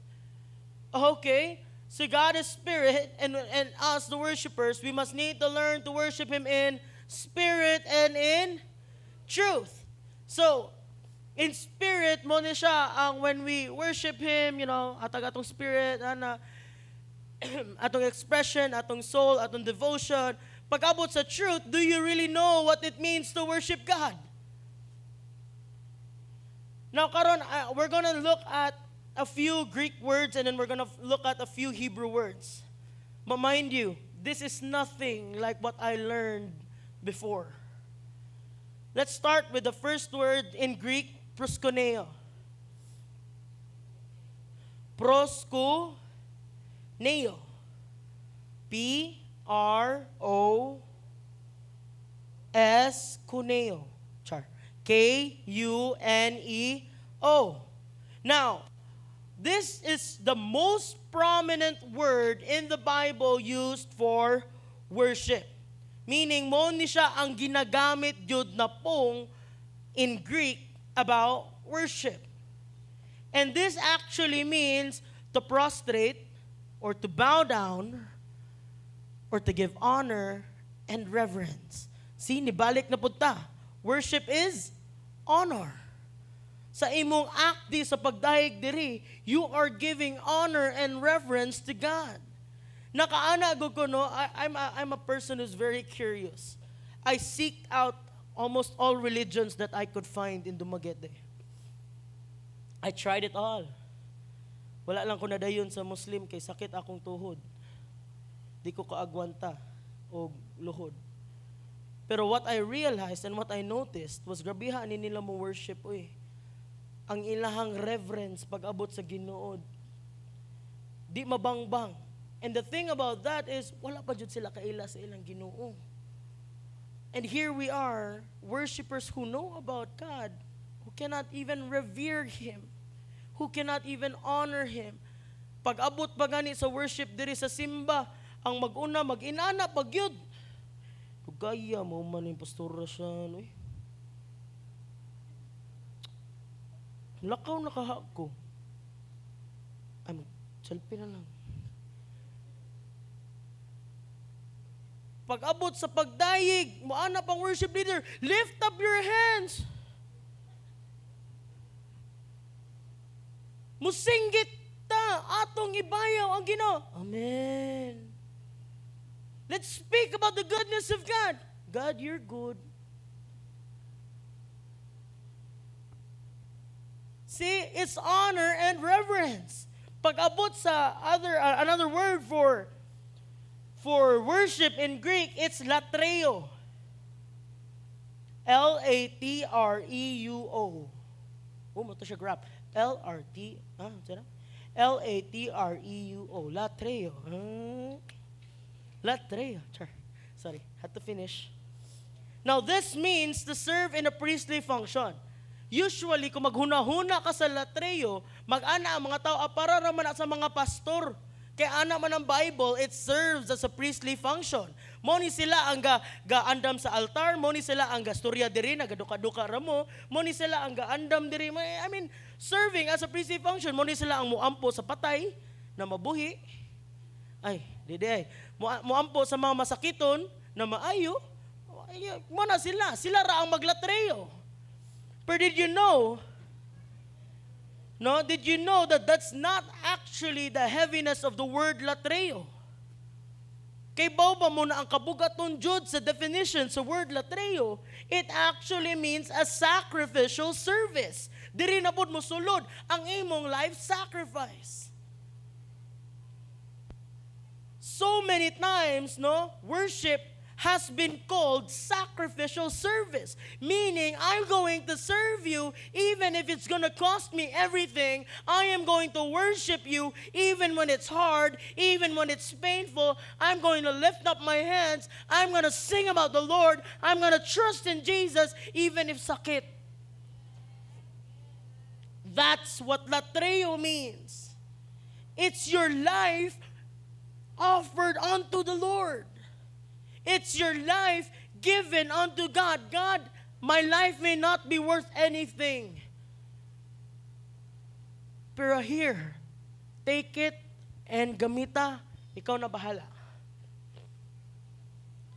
Okay, so God is spirit and us, the worshipers, we must need to learn to worship him in spirit and in truth. So, in spirit mo ni siya, when we worship him, atag atong spirit, atong expression, atong soul, atong devotion, pag-abot sa truth, do you really know what it means to worship God? Now, karon, we're gonna look at a few Greek words and then we're gonna look at a few Hebrew words. But mind you, this is nothing like what I learned before. Let's start with the first word in Greek, proskuneo. Proskuneo. P-R-O-S kuneo. K-U-N-E-O. Now, this is the most prominent word in the Bible used for worship. Meaning, mo ni siya ang ginagamit jud na pong in Greek about worship. And this actually means to prostrate or to bow down or to give honor and reverence. See, nibalik na punta. Worship is honor. Sa imong akti sa pagdahig diri, you are giving honor and reverence to God. Nakaana ko no, I'm a person who's very curious. I seek out almost all religions that I could find in Dumaguete. I tried it all. Wala lang ko nadayon sa Muslim kay sakit akong tuhod. Di ko kaagwanta o luhod. Pero what I realized and what I noticed was grabiha ni nila mo worship ang ilahang reverence pag-abot sa Ginoo. Di mabangbang. And the thing about that is, wala pa jud sila kaila sa ilang Ginoo. And here we are, worshipers who know about God, who cannot even revere Him, who cannot even honor Him. Pag-abot pa gani sa worship diri sa simba, ang mag-una, mag-inana, pagyud. Tugaya, mo man yung pastora siya, Lakaw nakahak ko. Ay, selfie na lang. Pag-abot sa pagdayig, moana pang worship leader, lift up your hands. Musinggit ta, atong ibayaw ang Ginoo. Amen. Let's speak about the goodness of God. God, you're good. See, it's honor and reverence. Pag-abot sa another word for worship in Greek, it's latreo. L-A-T-R-E-U-O. Mato siya grab. L-A-T-R-E-U-O. Latreo. Latreo. Sorry, had to finish. Now, this means to serve in a priestly function. Usually, kung maghuna-huna ka sa latreo, mag-ana ang mga tao, para raman sa mga pastor. Kaya ana man ang Bible, it serves as a priestly function. Moni sila ang gaandam sa altar, moni sila ang gastorya diri, nagaduka-duka ramo, moni sila ang gaandam diri. I mean, serving as a priestly function, moni sila ang muampo sa patay na mabuhi. Ay, didi. Muampo sa mga masakiton na maayo. Muna sila ra ang maglatreo. But did you know that that's not actually the heaviness of the word latreo? Kay bawba mo na ang kabugaton jud sa definition sa word latreo, it actually means a sacrificial service. Diri na pud mo sulod ang imong life sacrifice. So many times, worship has been called sacrificial service, meaning I'm going to serve you even if it's going to cost me everything. I am going to worship you even when it's hard, even when it's painful. I'm going to lift up my hands. I'm going to sing about the Lord. I'm going to trust in Jesus even if sakit. That's what latreo means. It's your life offered unto the Lord. It's your life given unto God. God, my life may not be worth anything. Pero here, take it and gamita, ikaw na bahala.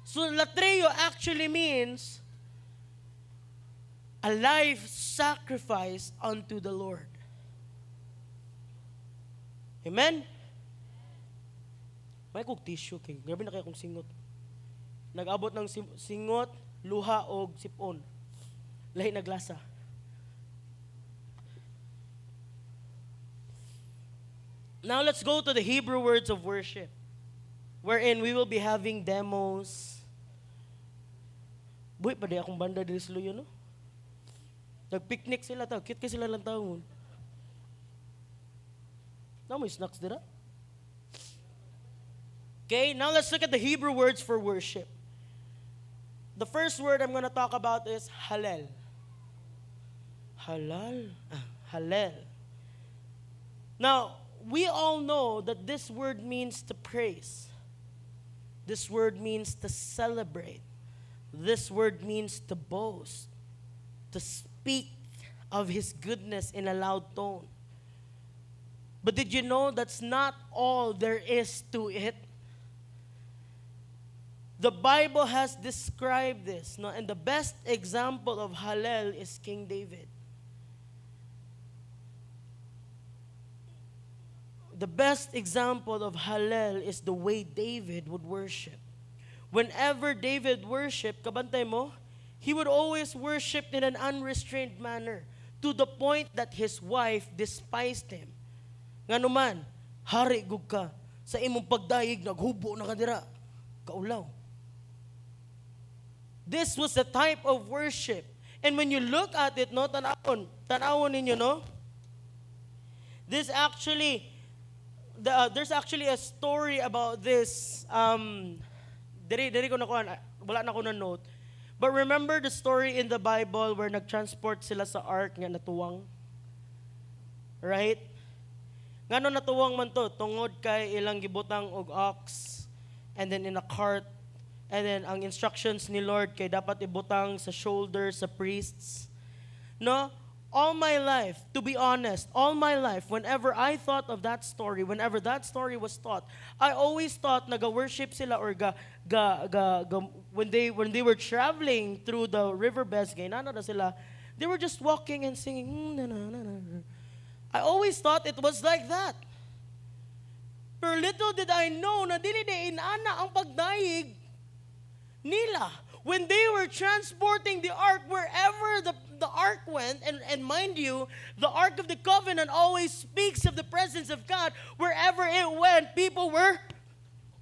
So latreo actually means a life sacrifice unto the Lord. Amen? May kong tissue, King. Grabe na kaya kong singot. Nag-abot ng singot, luha, o sipon. Lahi naglasa. Now let's go to the Hebrew words of worship, wherein we will be having demos. Buhay pa di akong banda diri sa Luyo, no? Nag-picnic sila tao. Cute ka sila lang taon. Now may snacks dira. Okay, now let's look at the Hebrew words for worship. The first word I'm going to talk about is halal. Halal? Halal. Now, we all know that this word means to praise. This word means to celebrate. This word means to boast, to speak of His goodness in a loud tone. But did you know that's not all there is to it? The Bible has described this, no? And the best example of halal is King David. The best example of halal is the way David would worship. Whenever David worshiped, kabantay mo, he would always worship in an unrestrained manner to the point that his wife despised him. Nga naman, hari gug ka, sa imong pagdayig, naghubo na kadira, kaulaw. This was the type of worship. And when you look at it, no, tanawon ninyo, no? This actually, there's actually a story about this. Diri ko nakuha, wala na ko na note. But remember the story in the Bible where nag-transport sila sa ark nga natuwang? Right? Ngano natuwang man to? Tungod kay ilang gibutang og ox, and then in a cart, and then ang instructions ni Lord kay dapat ibutang sa shoulder sa priests. No? All my life, to be honest, all my life, whenever I thought of that story, whenever that story was taught, I always thought naga-worship sila or when they were traveling through the riverbeds, na sila, they were just walking and singing. I always thought it was like that. Pero little did I know na dili de inana ang pagdayig nila. When they were transporting the ark wherever the ark went, and mind you, the Ark of the Covenant always speaks of the presence of God. Wherever it went, people were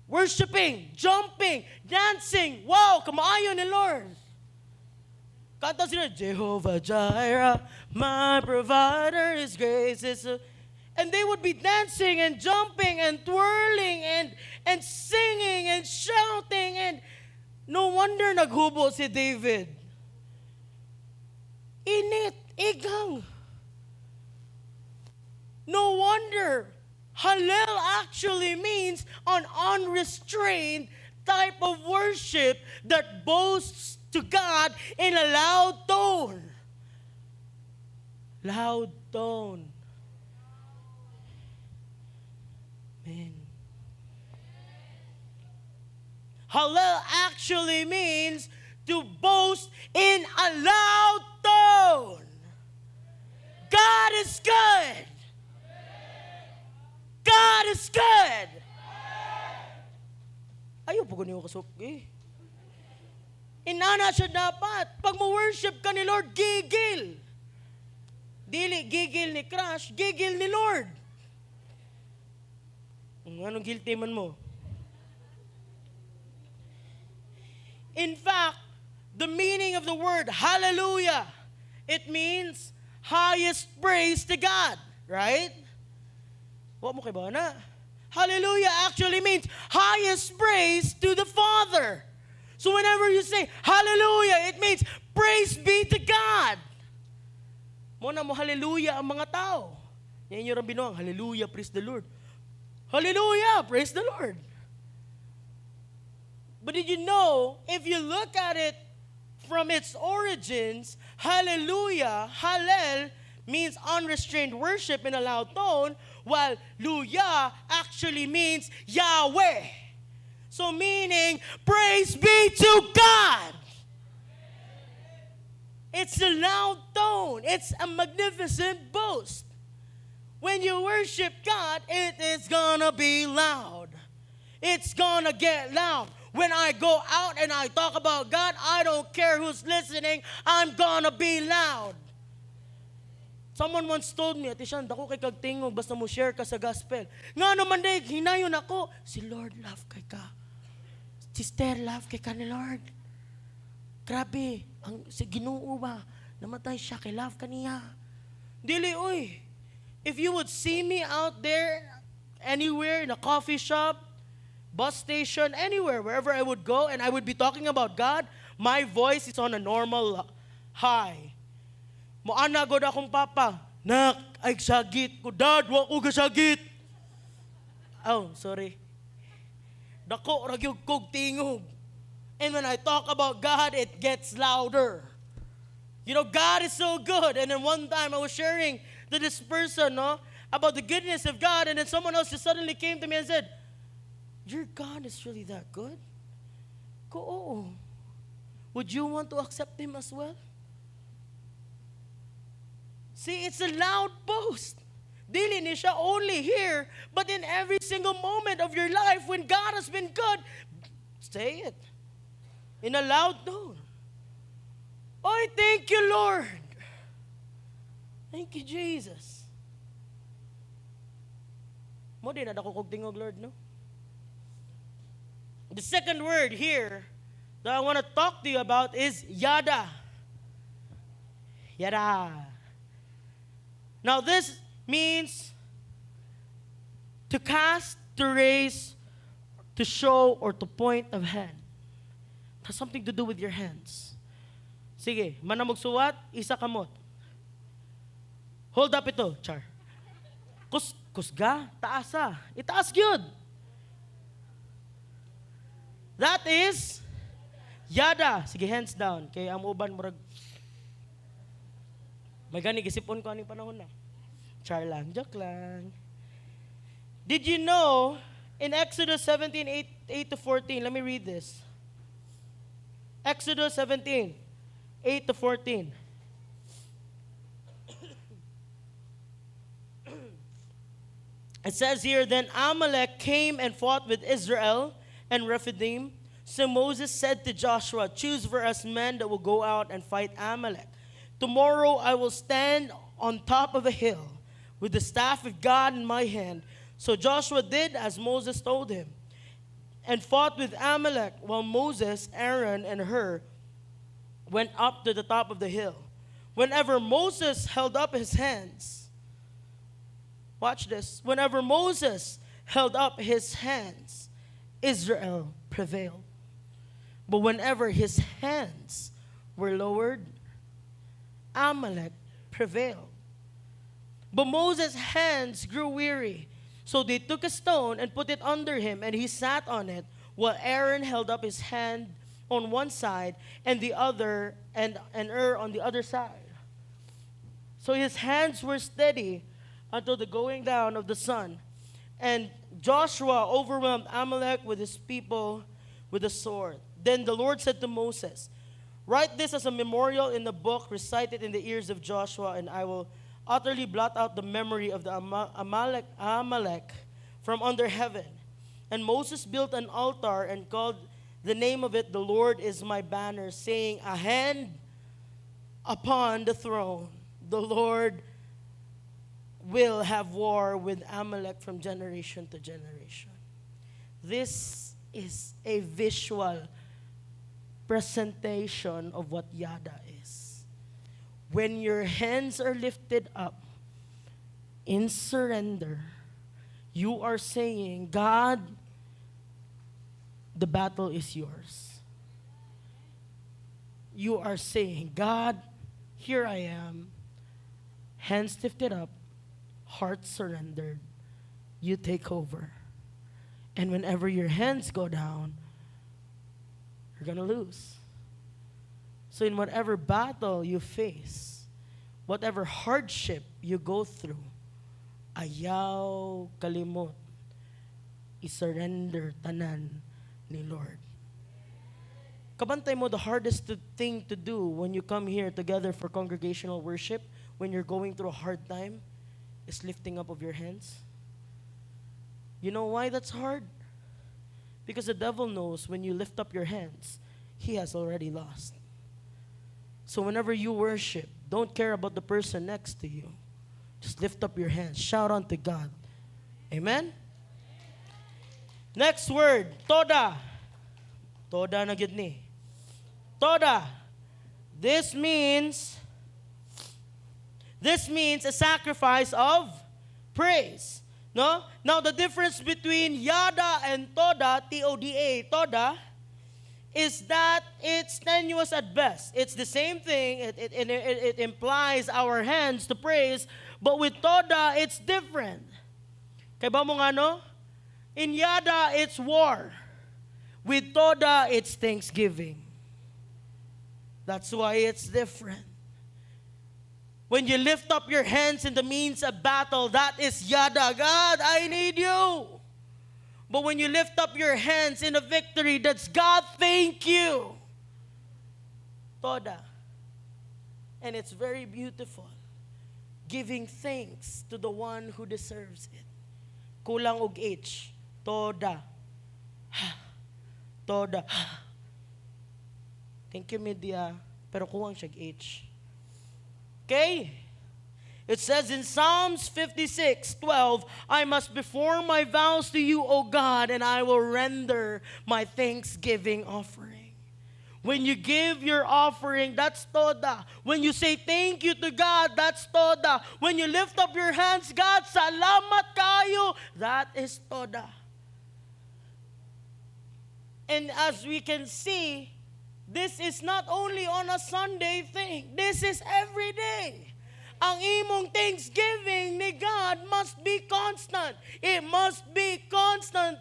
worshiping, jumping, dancing. Wow, kamaayo ni Lord. Kanta sila, Jehovah Jireh, my provider, His grace is... And they would be dancing and jumping and twirling and singing and shouting, and no wonder naghubo si David. Init, igang. No wonder. Halal actually means an unrestrained type of worship that boasts to God in a loud tone. Loud tone. Man. Halal actually means to boast in a loud tone. God is good. God is good. Ayaw po ganyan kasok eh. Inana siya dapat. Pag mo-worship ka ni Lord, gigil. Dili gigil ni Crush, gigil ni Lord. Anong guilty man mo? In fact, the meaning of the word hallelujah, it means highest praise to God, right? Wa mo kay ba na? Hallelujah actually means highest praise to the Father. So whenever you say hallelujah, it means praise be to God. Mo na mo hallelujah ang mga tao. Yan yung binuang, hallelujah, praise the Lord. Hallelujah, praise the Lord. But did you know, if you look at it from its origins, hallelujah, hallel, means unrestrained worship in a loud tone, while luya actually means Yahweh. So meaning, praise be to God. It's a loud tone. It's a magnificent boast. When you worship God, it is gonna be loud. It's gonna get loud. When I go out and I talk about God, I don't care who's listening, I'm gonna be loud. Someone once told me, Ate Shan, dako kay kagtingog, basta mo share ka sa gospel. Nga naman day, hinayon ako, si Lord love kay ka. Sister love kay ka ni Lord. Grabe, si Ginoo ba, namatay siya, kay love ka niya. Dili, uy, if you would see me out there, anywhere, in a coffee shop, bus station, anywhere, wherever I would go, and I would be talking about God, my voice is on a normal high. Moana god akong papa, nak, ay sagit ko, dad, wa ko gasagit. Oh, sorry. Dako, ragyog kog tingog. And when I talk about God, it gets louder. You know, God is so good. And then one time I was sharing to this person, about the goodness of God, and then someone else just suddenly came to me and said, your God is really that good? Ko, oo. Would you want to accept Him as well? See, it's a loud boast. Dili ni siya only here, but in every single moment of your life when God has been good, say it in a loud tone. Oh, thank you, Lord. Thank you, Jesus. Mo din na dako kog tingog, Lord, no? The second word here that I want to talk to you about is yada. Yada. Now this means to cast, to raise, to show, or to point of hand. It has something to do with your hands. Sige, manamog suwat, isa kamot. Hold up ito, Char. Kusga, taasa. Itaas yun. That is yada. Sige, hands down. Kaya ang uban murag may gani gisipon ko aning panahon na. Char lang, joke lang. Did you know in Exodus 17:8 to 14, let me read this. Exodus 17:8 to 14. It says here, then Amalek came and fought with Israel and Rephidim. So Moses said to Joshua, choose for us men that will go out and fight Amalek. Tomorrow I will stand on top of a hill with the staff of God in my hand. So Joshua did as Moses told him and fought with Amalek while Moses, Aaron, and Hur went up to the top of the hill. Whenever Moses held up his hands, watch this, whenever Moses held up his hands, Israel prevailed. But whenever his hands were lowered, Amalek prevailed. But Moses' hands grew weary. So they took a stone and put it under him, and he sat on it, while Aaron held up his hand on one side and the other, and Hur on the other side. So his hands were steady until the going down of the sun. And Joshua overwhelmed Amalek with his people with a sword. Then the Lord said to Moses, write this as a memorial in the book, recite it in the ears of Joshua, and I will utterly blot out the memory of the Amalek from under heaven. And Moses built an altar and called the name of it, the Lord is my banner, saying, a hand upon the throne, the Lord will have war with Amalek from generation to generation. This is a visual presentation of what yada is. When your hands are lifted up in surrender, you are saying, God, the battle is yours. You are saying, God, here I am. hands lifted up, heart surrendered, you take over. And whenever your hands go down, you're going to lose. So in whatever battle you face, whatever hardship you go through, ayaw kalimot, i-surrender tanan ni Lord. Kabantay mo, the hardest thing to do when you come here together for congregational worship, when you're going through a hard time, is lifting up of your hands. You know why that's hard? Because the devil knows when you lift up your hands, he has already lost. So whenever you worship, don't care about the person next to you. Just lift up your hands. Shout unto God. Amen? Next word, toda. Toda na gid ni. Toda. This means a sacrifice of praise. No? Now the difference between yada and toda, T-O-D-A, toda, is that it's tenuous at best. It's the same thing. It implies our hands to praise, but with toda, it's different. Kaya ba mo nga no? In yada, it's war. With toda, it's thanksgiving. That's why it's different. When you lift up your hands in the means of battle, that is yada. God, I need you. But when you lift up your hands in a victory, that's God, thank you. Toda. And it's very beautiful. Giving thanks to the one who deserves it. Kulang og H. Toda. Toda. Thank you, media. Pero kuwang siya H. Okay? It says in Psalms 56:12, I must perform my vows to you, O God, and I will render my thanksgiving offering. When you give your offering, that's toda. When you say thank you to God, that's toda. When you lift up your hands, God, salamat kayo, that is toda. And as we can see, this is not only on a Sunday thing. This is every day. Ang imong thanksgiving ni God must be constant. It must be constant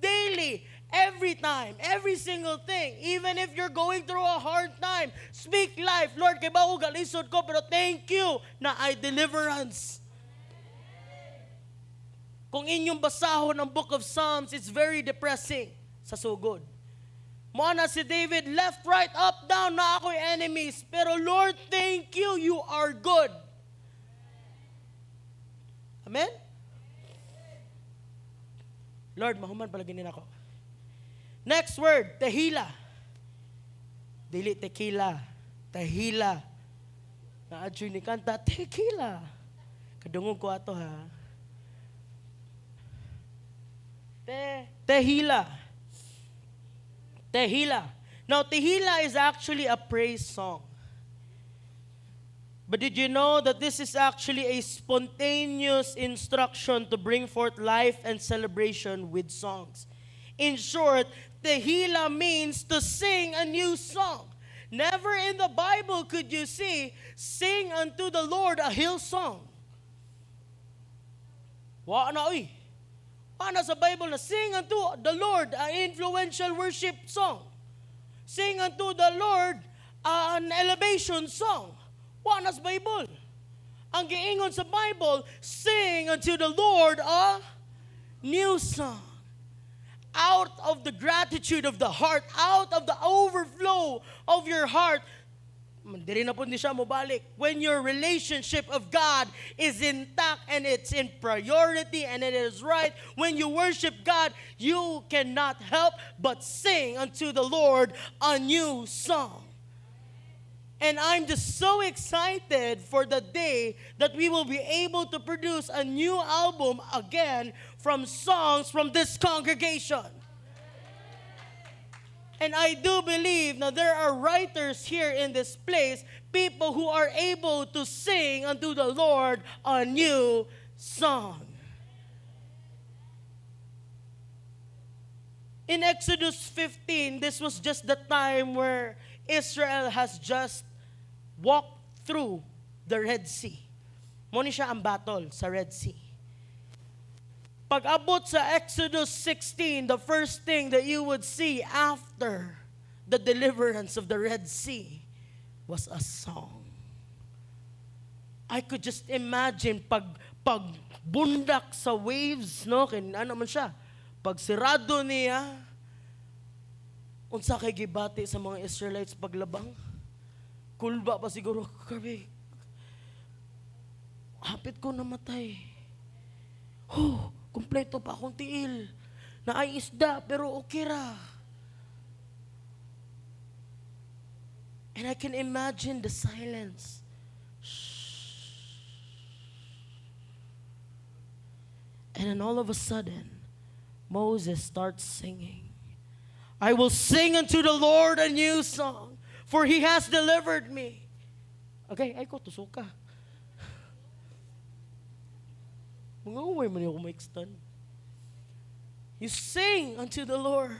daily, every time, every single thing. Even if you're going through a hard time, speak life. Lord, kay ba ko galisod ko, pero thank you na ay deliverance. Kung inyong basahon ang book of Psalms, it's very depressing sa sugod. Moana si David, left, right, up, down, na ako'y enemies. Pero Lord, thank you, you are good. Amen? Lord, mahuman palagi nila ako. Next word, tehila. Dili tequila, tehila. Na-adjoy ni kanta, tequila. Kadungog ko ato ha. Tehila. Tehila. Now, tehila is actually a praise song. But did you know that this is actually a spontaneous instruction to bring forth life and celebration with songs? In short, tehila means to sing a new song. Never in the Bible could you see, sing unto the Lord a hill song. Wa na oy. Paano sa Bible na sing unto the Lord an influential worship song? Sing unto the Lord an elevation song. Wa na sa Bible. Ang giingon sa Bible, sing unto the Lord a new song. Out of the gratitude of the heart, out of the overflow of your heart, diri na po ni siya mobalik. When your relationship of God is intact and it's in priority and it is right, when you worship God, you cannot help but sing unto the Lord a new song. And I'm just so excited for the day that we will be able to produce a new album again from songs from this congregation. And I do believe now there are writers here in this place, people who are able to sing unto the Lord a new song. In Exodus 15, this was just the time where Israel has just walked through the Red Sea. Mo ni siya ang battle sa Red Sea. Pag abot sa Exodus 16, the first thing that you would see after the deliverance of the Red Sea was a song. I could just imagine pag bundak sa waves, no? Ano man siya? Pag sirado niya, unsa kay gibati sa mga Israelites paglabang? Kulba pa siguro, grabe. Hapit ko namatay. Kumpleto pa akong tiil. Na ay isda, pero okay ra. And I can imagine the silence. And then all of a sudden, Moses starts singing. I will sing unto the Lord a new song, for He has delivered me. Okay, ay ko, tusok ka. Mga uway man ako ma-extend. You sing unto the Lord.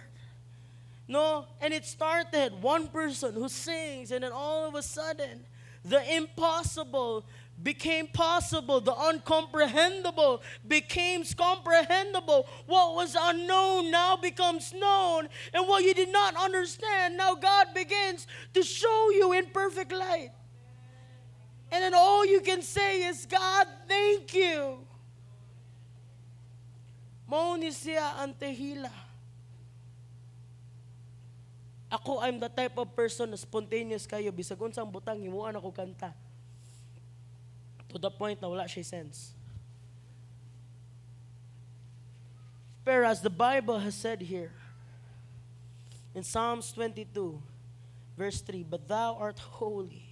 No, and it started one person who sings, and then all of a sudden, the impossible became possible. The uncomprehendable becomes comprehensible. What was unknown now becomes known. And what you did not understand, now God begins to show you in perfect light. And then all you can say is, God, thank you. Mao ni siya ang tehila. Ako, I'm the type of person na spontaneous kayo. Bisag unsang butang, himuan ako kanta. To the point na wala siya sense. Whereas the Bible has said here, in Psalms 22, verse 3, But thou art holy,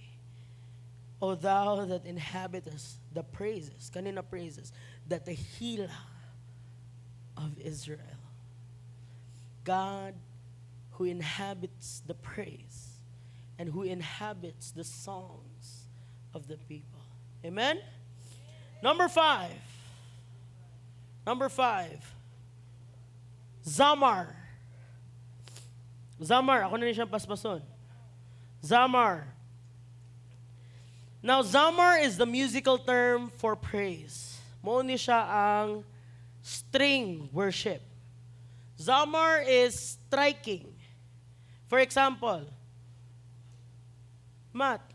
O thou that inhabitest the praises, kanina praises, that the Hila of Israel. God who inhabits the praise and who inhabits the songs of the people. Amen? Number 5. Zamar. Ako na rin siyang paspason. Zamar. Now, Zamar is the musical term for praise. Mo ni siya ang string worship. Zamar is striking. For example, Matt,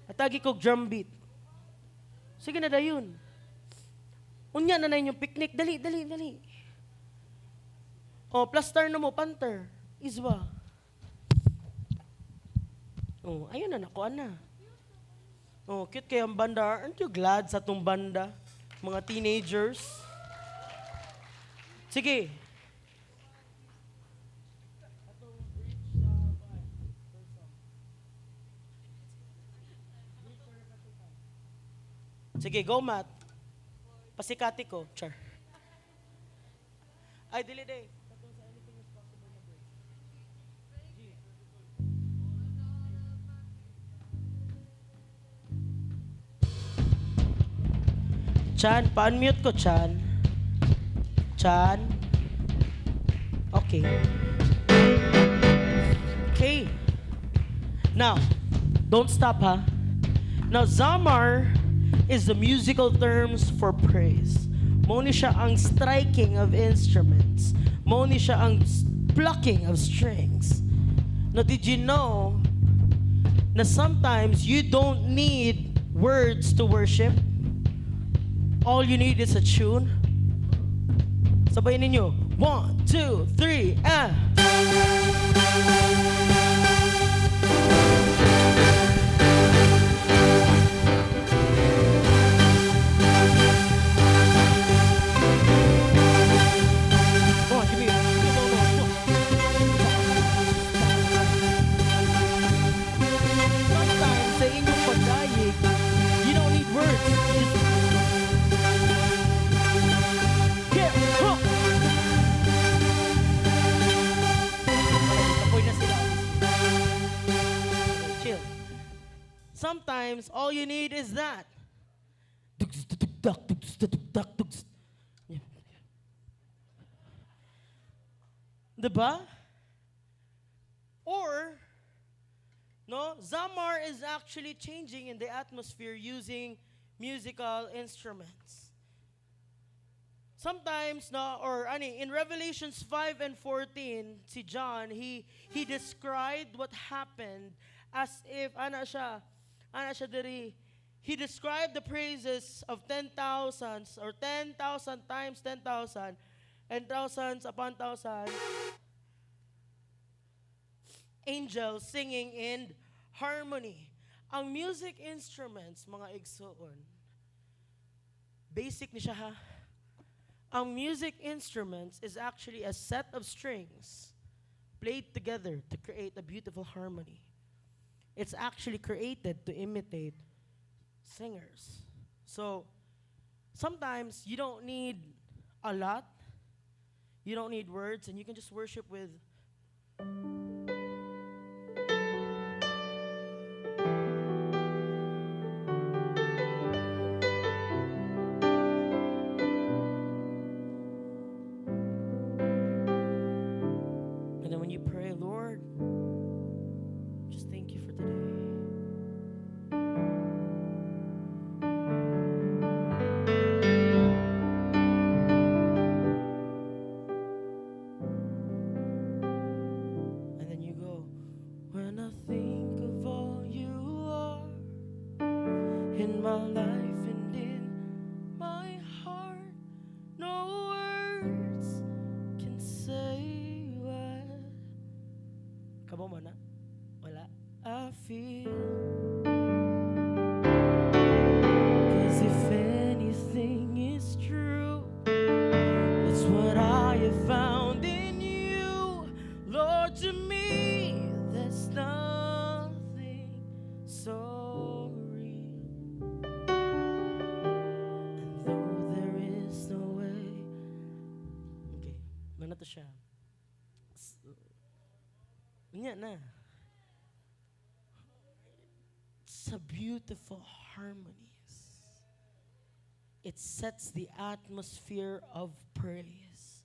atagi kog drum beat. Sige na dayon. Unya na na inyong picnic. Dali. Oh, plaster na mo, Panther. Iswa. Oh, ayun na, nakuha na. Oh, cute kayang banda. Aren't you glad sa tong banda? Mga teenagers. Sige. Sige, go, Matt. Pasikati ko. Char. Ay, dili day. Chan, pa-unmute ko, Chan. Chan. Okay. Okay. Now, don't stop, ha? Now, Zamar is the musical terms for praise. Mo ni siya ang striking of instruments. Mo ni siya ang plucking of strings. Now, did you know na sometimes you don't need words to worship? All you need is a tune. Sabayin ninyo. 1, 2, 3, and... Sometimes sa inyong pagdayig, you don't need words. You just chill. Sometimes all you need is that. Diba? Or, no, Zamar is actually changing in the atmosphere using musical instruments. Sometimes, no, or in Revelations 5 and 14, si John, he described what happened as if, ana siya diri, he described the praises of 10,000s, or 10,000 times 10,000, and thousands upon thousands, angels singing in harmony. Ang music instruments, mga igsoon, basic ni siya ha. Ang music instruments is actually a set of strings played together to create a beautiful harmony. It's actually created to imitate singers. So, sometimes you don't need a lot. You don't need words, and you can just worship with and then when you pray, Lord, just thank you for today. And then you go, when I think of all you are in my life and in my heart, no words can say what. Kabo mo na? Wala. I feel. 'Cause if anything is true, it's what I have found in you. Lord, to me, there's nothing so real. And though there is no way. Okay, mana to siya? Nga na. It's a beautiful harmonies. It sets the atmosphere of praise.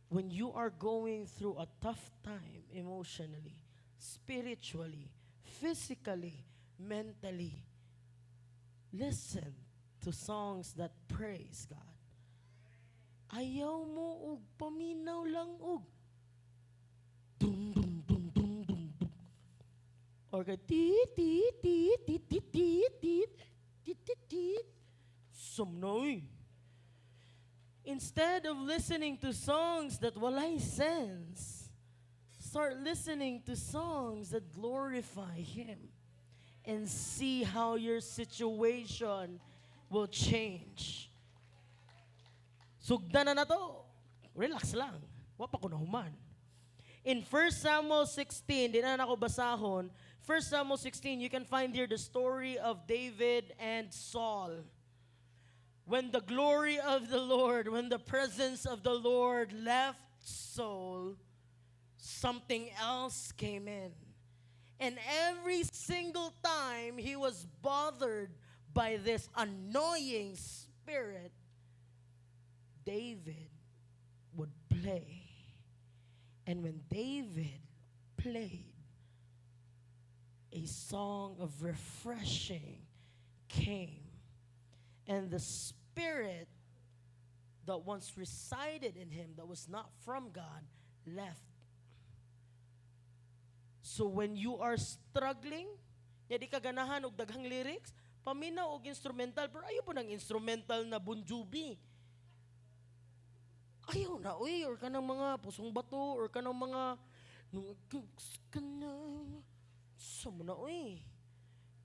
When you are going through a tough time emotionally, spiritually, physically, mentally, listen to songs that praise God. Ayaw mo og paminaw lang og dum dum dum dum dum dum. Or ka tit tit tit tit tit tit tit tit tit tit. Somnoy. Instead of listening to songs that walay sense, start listening to songs that glorify Him and see how your situation will change. Sugdan na to. Relax lang. Wa pa ko nahuman. In 1 Samuel 16, di na ako basahon, 1 Samuel 16, you can find here the story of David and Saul. When the glory of the Lord, when the presence of the Lord left Saul, something else came in. And every single time he was bothered by this annoying spirit, David would play. And when David played, a song of refreshing came. And the spirit that once resided in him, that was not from God, left. So when you are struggling, di ka ganahan og daghang lyrics, paminaw og instrumental, pero ayaw po ng instrumental na Bon Jovi. Ayaw na, uy, or ka ng mga pusong bato, or ka ng mga, sama na, uy.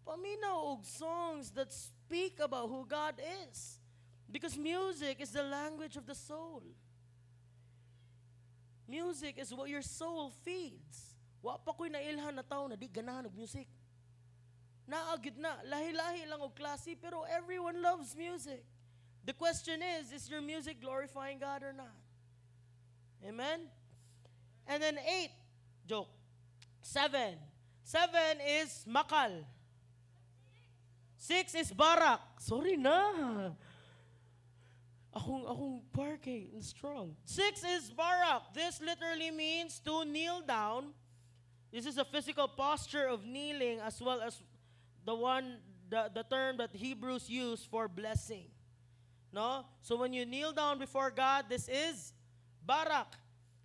Paminaw og songs that speak about who God is. Because music is the language of the soul. Music is what your soul feeds. Wa pa ko'y nailhan na tao na di ganahan og music. Naagid na, lahi-lahi lang og klase, pero everyone loves music. The question is your music glorifying God or not? Amen? And then 8, joke. 7. 7 is makal. 6 is barak. Sorry na. Akong parking strong. 6 is barak. This literally means to kneel down. This is a physical posture of kneeling as well as the one the term that Hebrews use for blessing. No? So when you kneel down before God, this is barak.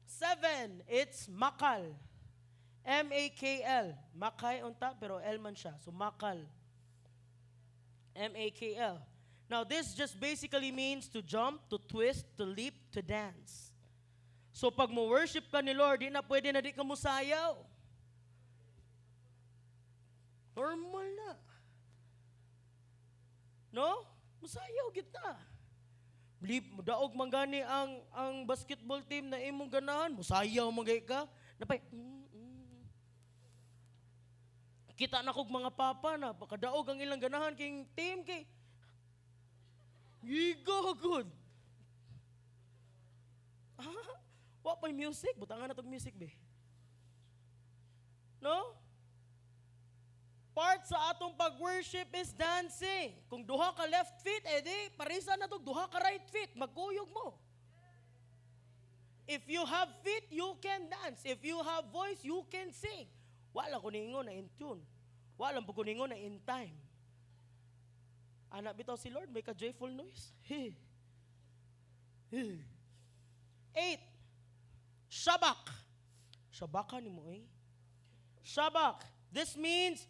7, it's makal. M-A-K-L. Makay unta, pero L man siya. So makal. M-A-K-L. Now this just basically means to jump, to twist, to leap, to dance. So pag mo worship ka ni Lord, di na pwede na di ka musayaw. Normal na. No? Musayaw kita. Daog manggani ang basketball team na imong ganahan, musayaw magay ka. Napay, kita na kog mga papa na, pakadaog ang ilang ganahan king team kay Giga good. Wa pa music, butangan na tog music be. No? Part sa atong pag-worship is dancing. Kung duha ka left feet, edi parisa na tog duha ka right feet, magkuyog mo. If you have feet, you can dance. If you have voice, you can sing. Wala ko ningon na in tune. Wala po ko ningon na in time. Anak bitaw si Lord, make a joyful noise. 8. Shabak. Shabaka ni mo eh. Shabak. This means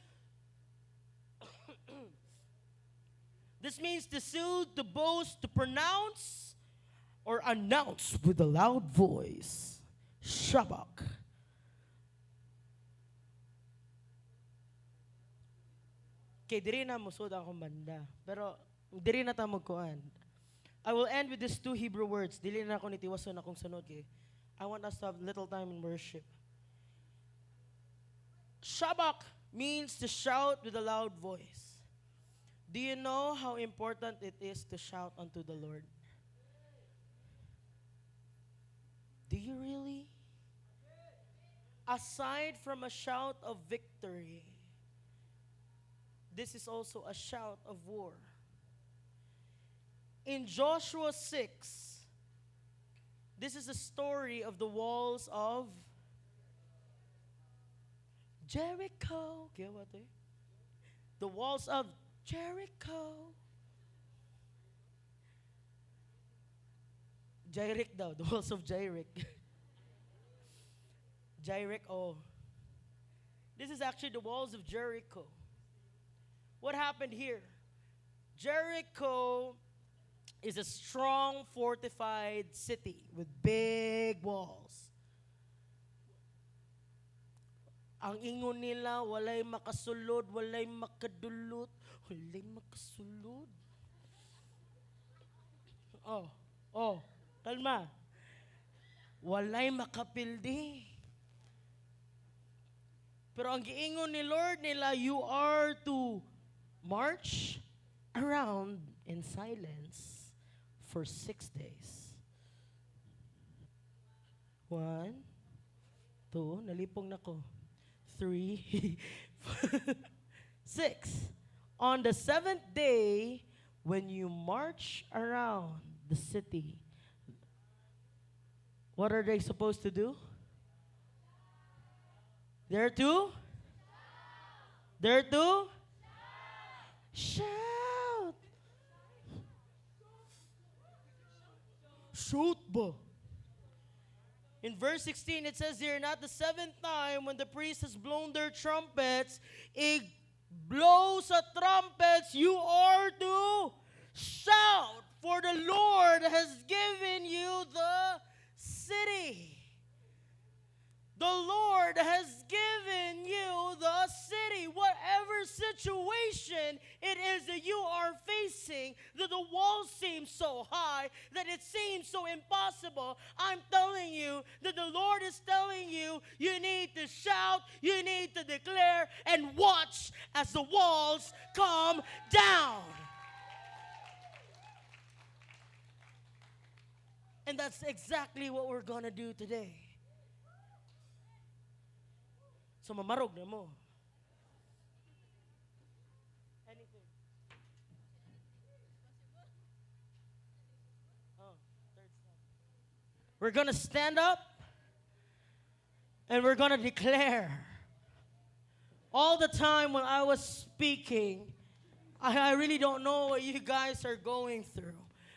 to soothe, to boast, to pronounce, or announce with a loud voice. Shabak. Okay, diri na musod akong banda. Pero, diri na ta magkuan. I will end with these 2 Hebrew words. Dili na ako nitiwason akong sunod kay I want us to have little time in worship. Shabak means to shout with a loud voice. Do you know how important it is to shout unto the Lord? Do you really? Aside from a shout of victory, this is also a shout of war. In Joshua 6, this is a story of the walls of Jericho. The walls of Jericho. Jericho daw, the walls of Jericho. Jericho. This is actually the walls of Jericho. What happened here? Jericho is a strong, fortified city with big walls. Ang ingon nila, walay makasulod, walay makadulot, walay makasulod. Kalma. Walay makapildi. Pero ang giingon ni Lord nila, you are to march around in silence for 6 days. 1, 2, nalipong na ko. 3, 6. On the 7th day, when you march around the city, what are they supposed to do? They're to shout. Shoot ba? In verse 16, it says here, not the 7th time when the priest has blown their trumpets, it blows a trumpets, you are to shout, for the Lord has given you the city. The Lord has given you the city. Whatever situation it is that you are facing, that the walls seem so high, that it seems so impossible, I'm telling you that the Lord is telling you, you need to shout, you need to declare, and watch as the walls come down. And that's exactly what we're going to do today. So mamarog na mo. Anything. Third step. We're going to stand up and we're going to declare. All the time when I was speaking, I really don't know what you guys are going through.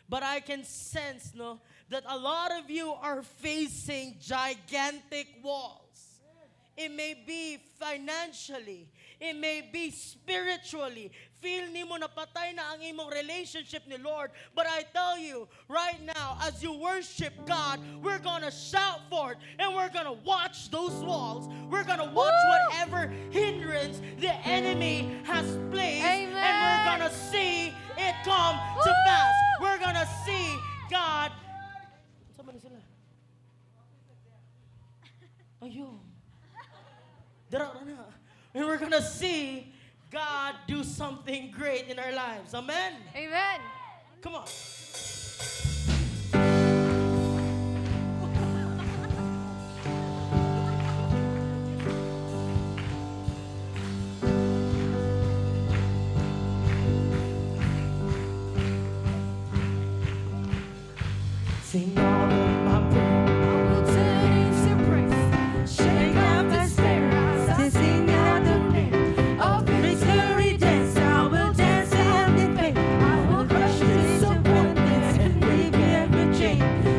But I can sense, no, that a lot of you are facing gigantic walls. It may be financially. It may be spiritually. Feel nimo napatay na ang imong relationship ni Lord. But I tell you, right now, as you worship God, we're gonna shout forth and we're gonna watch those walls. We're gonna watch whatever hindrance the enemy has placed. Amen. And we're gonna see it come to pass. We're gonna see God. Saan ba na sila? Ayun. Dara na. And we're gonna see God do something great in our lives. Amen? Amen. Come on. Sing all of my praise. I will turn into praise. Shake off the spirit as I sing out the name of victory. Dance, I will dance out in faith. I will crush disappointments and break every chain.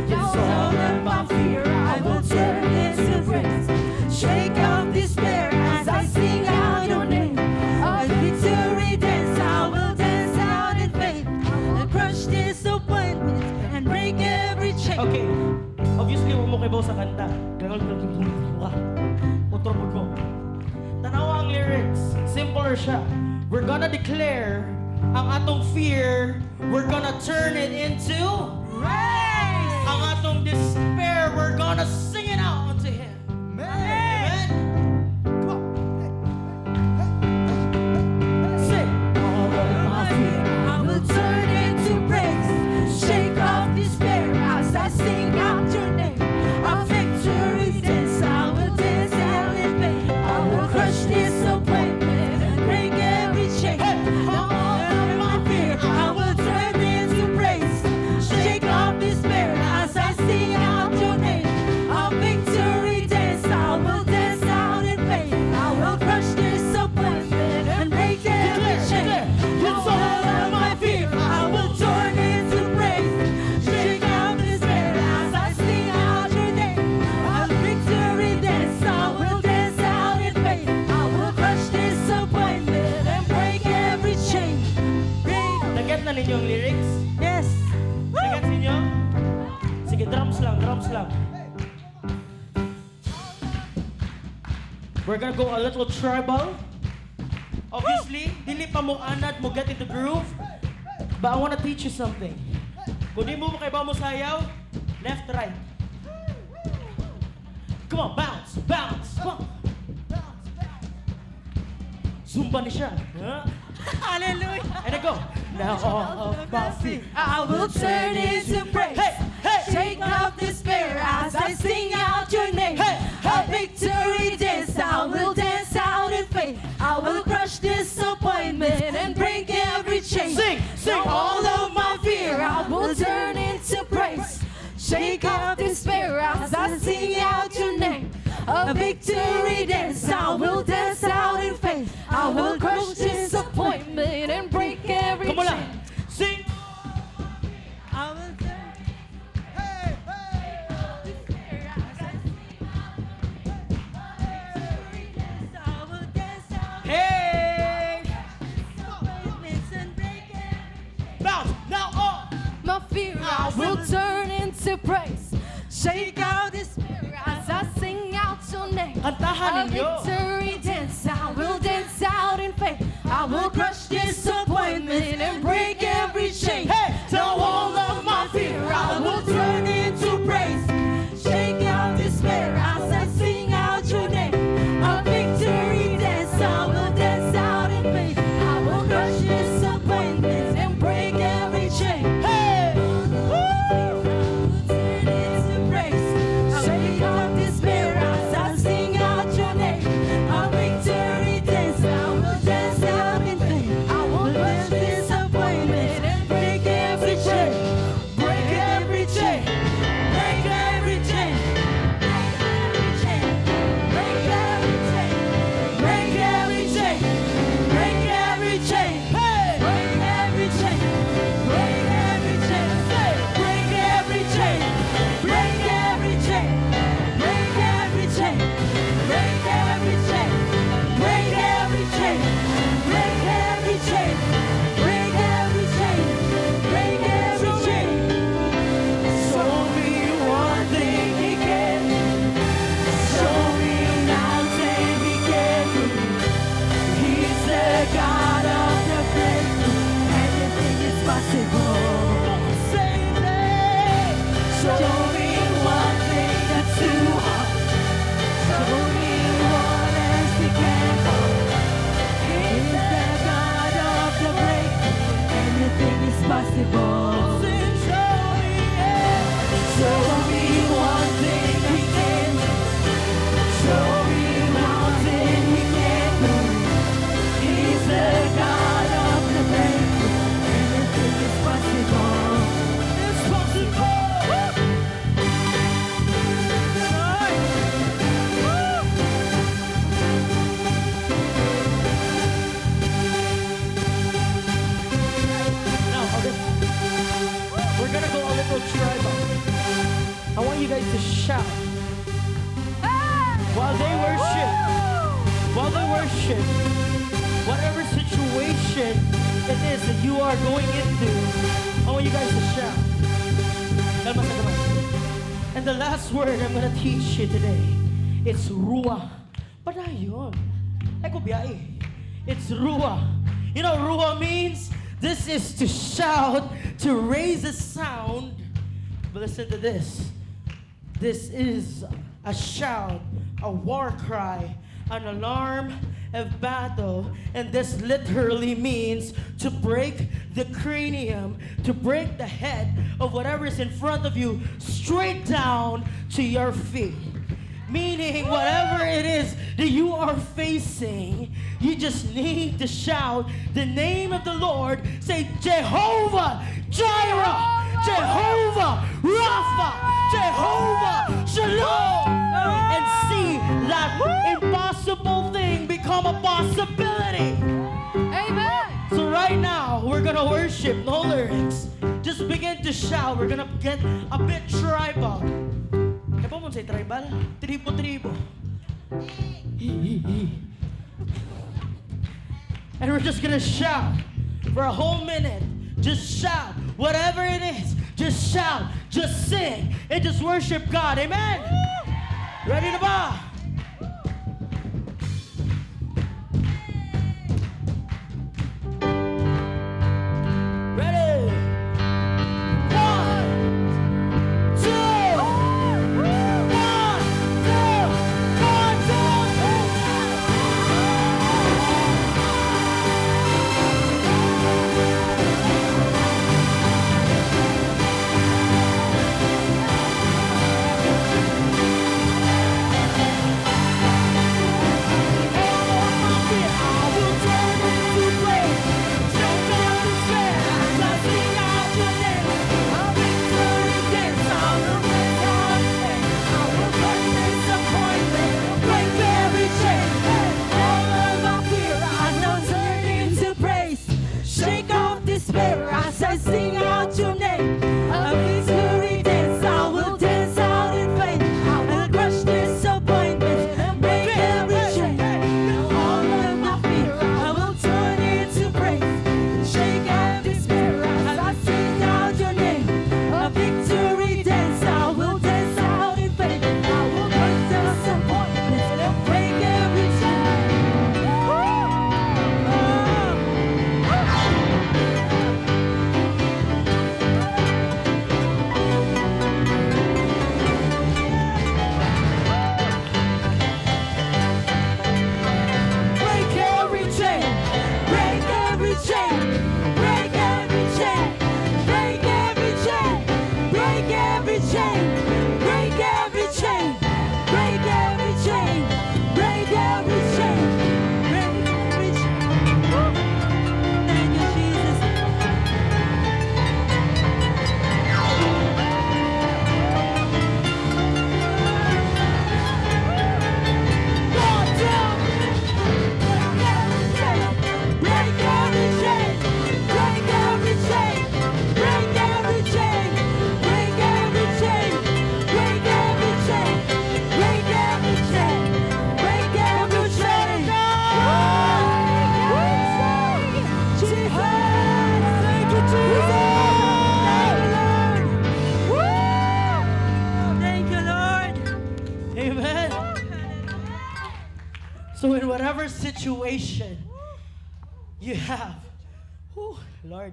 Just all of my fear, I will turn into praise. Shake off despair as I sing out your name of victory. Dance, I will dance out in faith. I will crush disappointments and break every chain. Okay. Obviously, huwag mo kibaw sa kanta. Ganun ka. Utro mo ko. Tanawa ang lyrics. Simpler siya. We're gonna declare ang atong fear, we're gonna turn it into Praise! ang atong despair, we're gonna sing it out unto Him. Amen. Come on. Sing. All of my fear. I will turn into praise. Shake off despair as I sing out your name. Our victory dance, I will dance out in faith. I will crush disappointment and break every chain. All of my fear, I will turn into praise. Shake off despair as I sing out your name. Our victory dance, I will dance out in faith. I will crush disappointment and break every chain. It's all of my fear, I will turn into praise. Shake out despair as I sing out your name. Our victory dance, I will dance out in faith. I will crush disappointment and break every chain. Naget na ninyo ang lyrics? Yes. Naget ninyo? Sige, drums lang, drums lang. We're gonna go a little tribal. Obviously, dili pa mo anad mo get in the groove. But I wanna teach you something. Kung di mo kay ba mo sayaw, left, right. Come on, bounce, bounce, come on. Zumba ni siya. Huh? Hallelujah. And I go. Now all of my feet. I will turn into praise. Hey, hey. Shake off despair as I sing out your name. Hey, A victory dance, I will dance out in faith. I will crush disappointment and break every chain. Sing, sing. All of my fear, I will turn into praise. Shake off despair as I sing out your name. A victory dance, I will dance out in faith. I will crush disappointment and break every Come on lang. chain. Sing. I will turn. Despair as I sing I will dance out Hey. disappointments and break every Bounce. Now all. My fear I will turn into praise. Shake out despair as I sing out your name. Kantahan A ninyo. victory dance, I will dance out in faith. I will crush disappointment and break every chain. Hey! Now all of my fear I will turn into praise. Shake out despair as I sing out your name. A victory dance, I will dance out in faith. I will crush disappointment and break every chain. Hey. Turn into praise. Shake off despair as I sing out your name. A victory dance, I will dance out in faith. to shout. While they worship, whatever situation it is that you are going into, I want you guys to shout. Kalma sa kamay. And the last word I'm gonna teach you today, it's ruah. Padayon. Eko biyai. It's ruah. You know ruah means? This is to shout, to raise a sound. But listen to this. This is a shout, a war cry, an alarm of battle. And this literally means to break the cranium, to break the head of whatever is in front of you straight down to your feet. Meaning, whatever it is that you are facing, you just need to shout the name of the Lord. Say, Jehovah Jireh, Jehovah Rapha, Jehovah Shalom. And see that impossible thing become a possibility. Amen. So right now, we're going to worship, no lyrics. Just begin to shout. We're going to get a bit tribal. Kaya po mo say tribal? Tribo. And we're just gonna shout for a whole minute. Just shout. Whatever it is, just shout. Just sing. And just worship God. Amen? Ready to ba? Ready? 1, 2. As I sing out your name, a victory dance, I will dance out in faith. I will crush disappointment and break every chain. All of my fear, I will turn into praise. Shake out despair as I sing out your name. A victory dance, I will dance out in faith. I will crush disappointment and break every chain. So in whatever situation you have, Lord,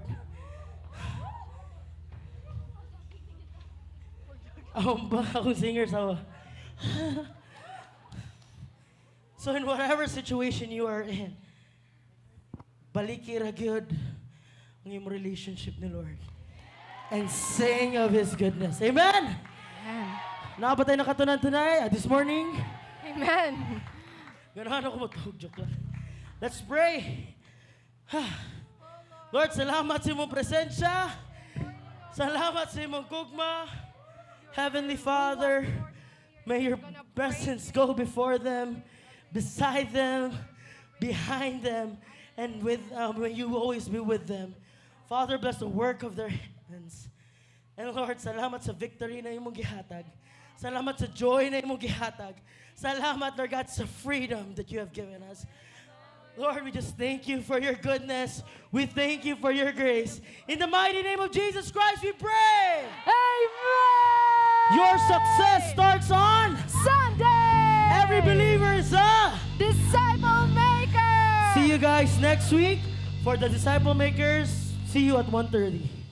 akong singer sa So in whatever situation you are in, baliki ra gyud ang iyong relationship ni Lord and sing of His goodness. Amen? Nakapatay na katunan tonight, this morning. Amen. Ganahan ako matawag, joke lang. Let's pray. Lord, salamat sa imong presensya. Salamat sa imong gugma. Heavenly Father, may your presence go before them, beside them, behind them, and with may you always be with them. Father, bless the work of their hands. And Lord, salamat sa victory na imong gihatag. Salamat sa joy na imong gihatag. Salamat, Lord God, sa freedom that you have given us. Lord, we just thank you for your goodness. We thank you for your grace. In the mighty name of Jesus Christ, we pray. Amen! Your success starts on Sunday! every believer is a Disciple Maker! See you guys next week for the Disciple Makers. See you at 1:30.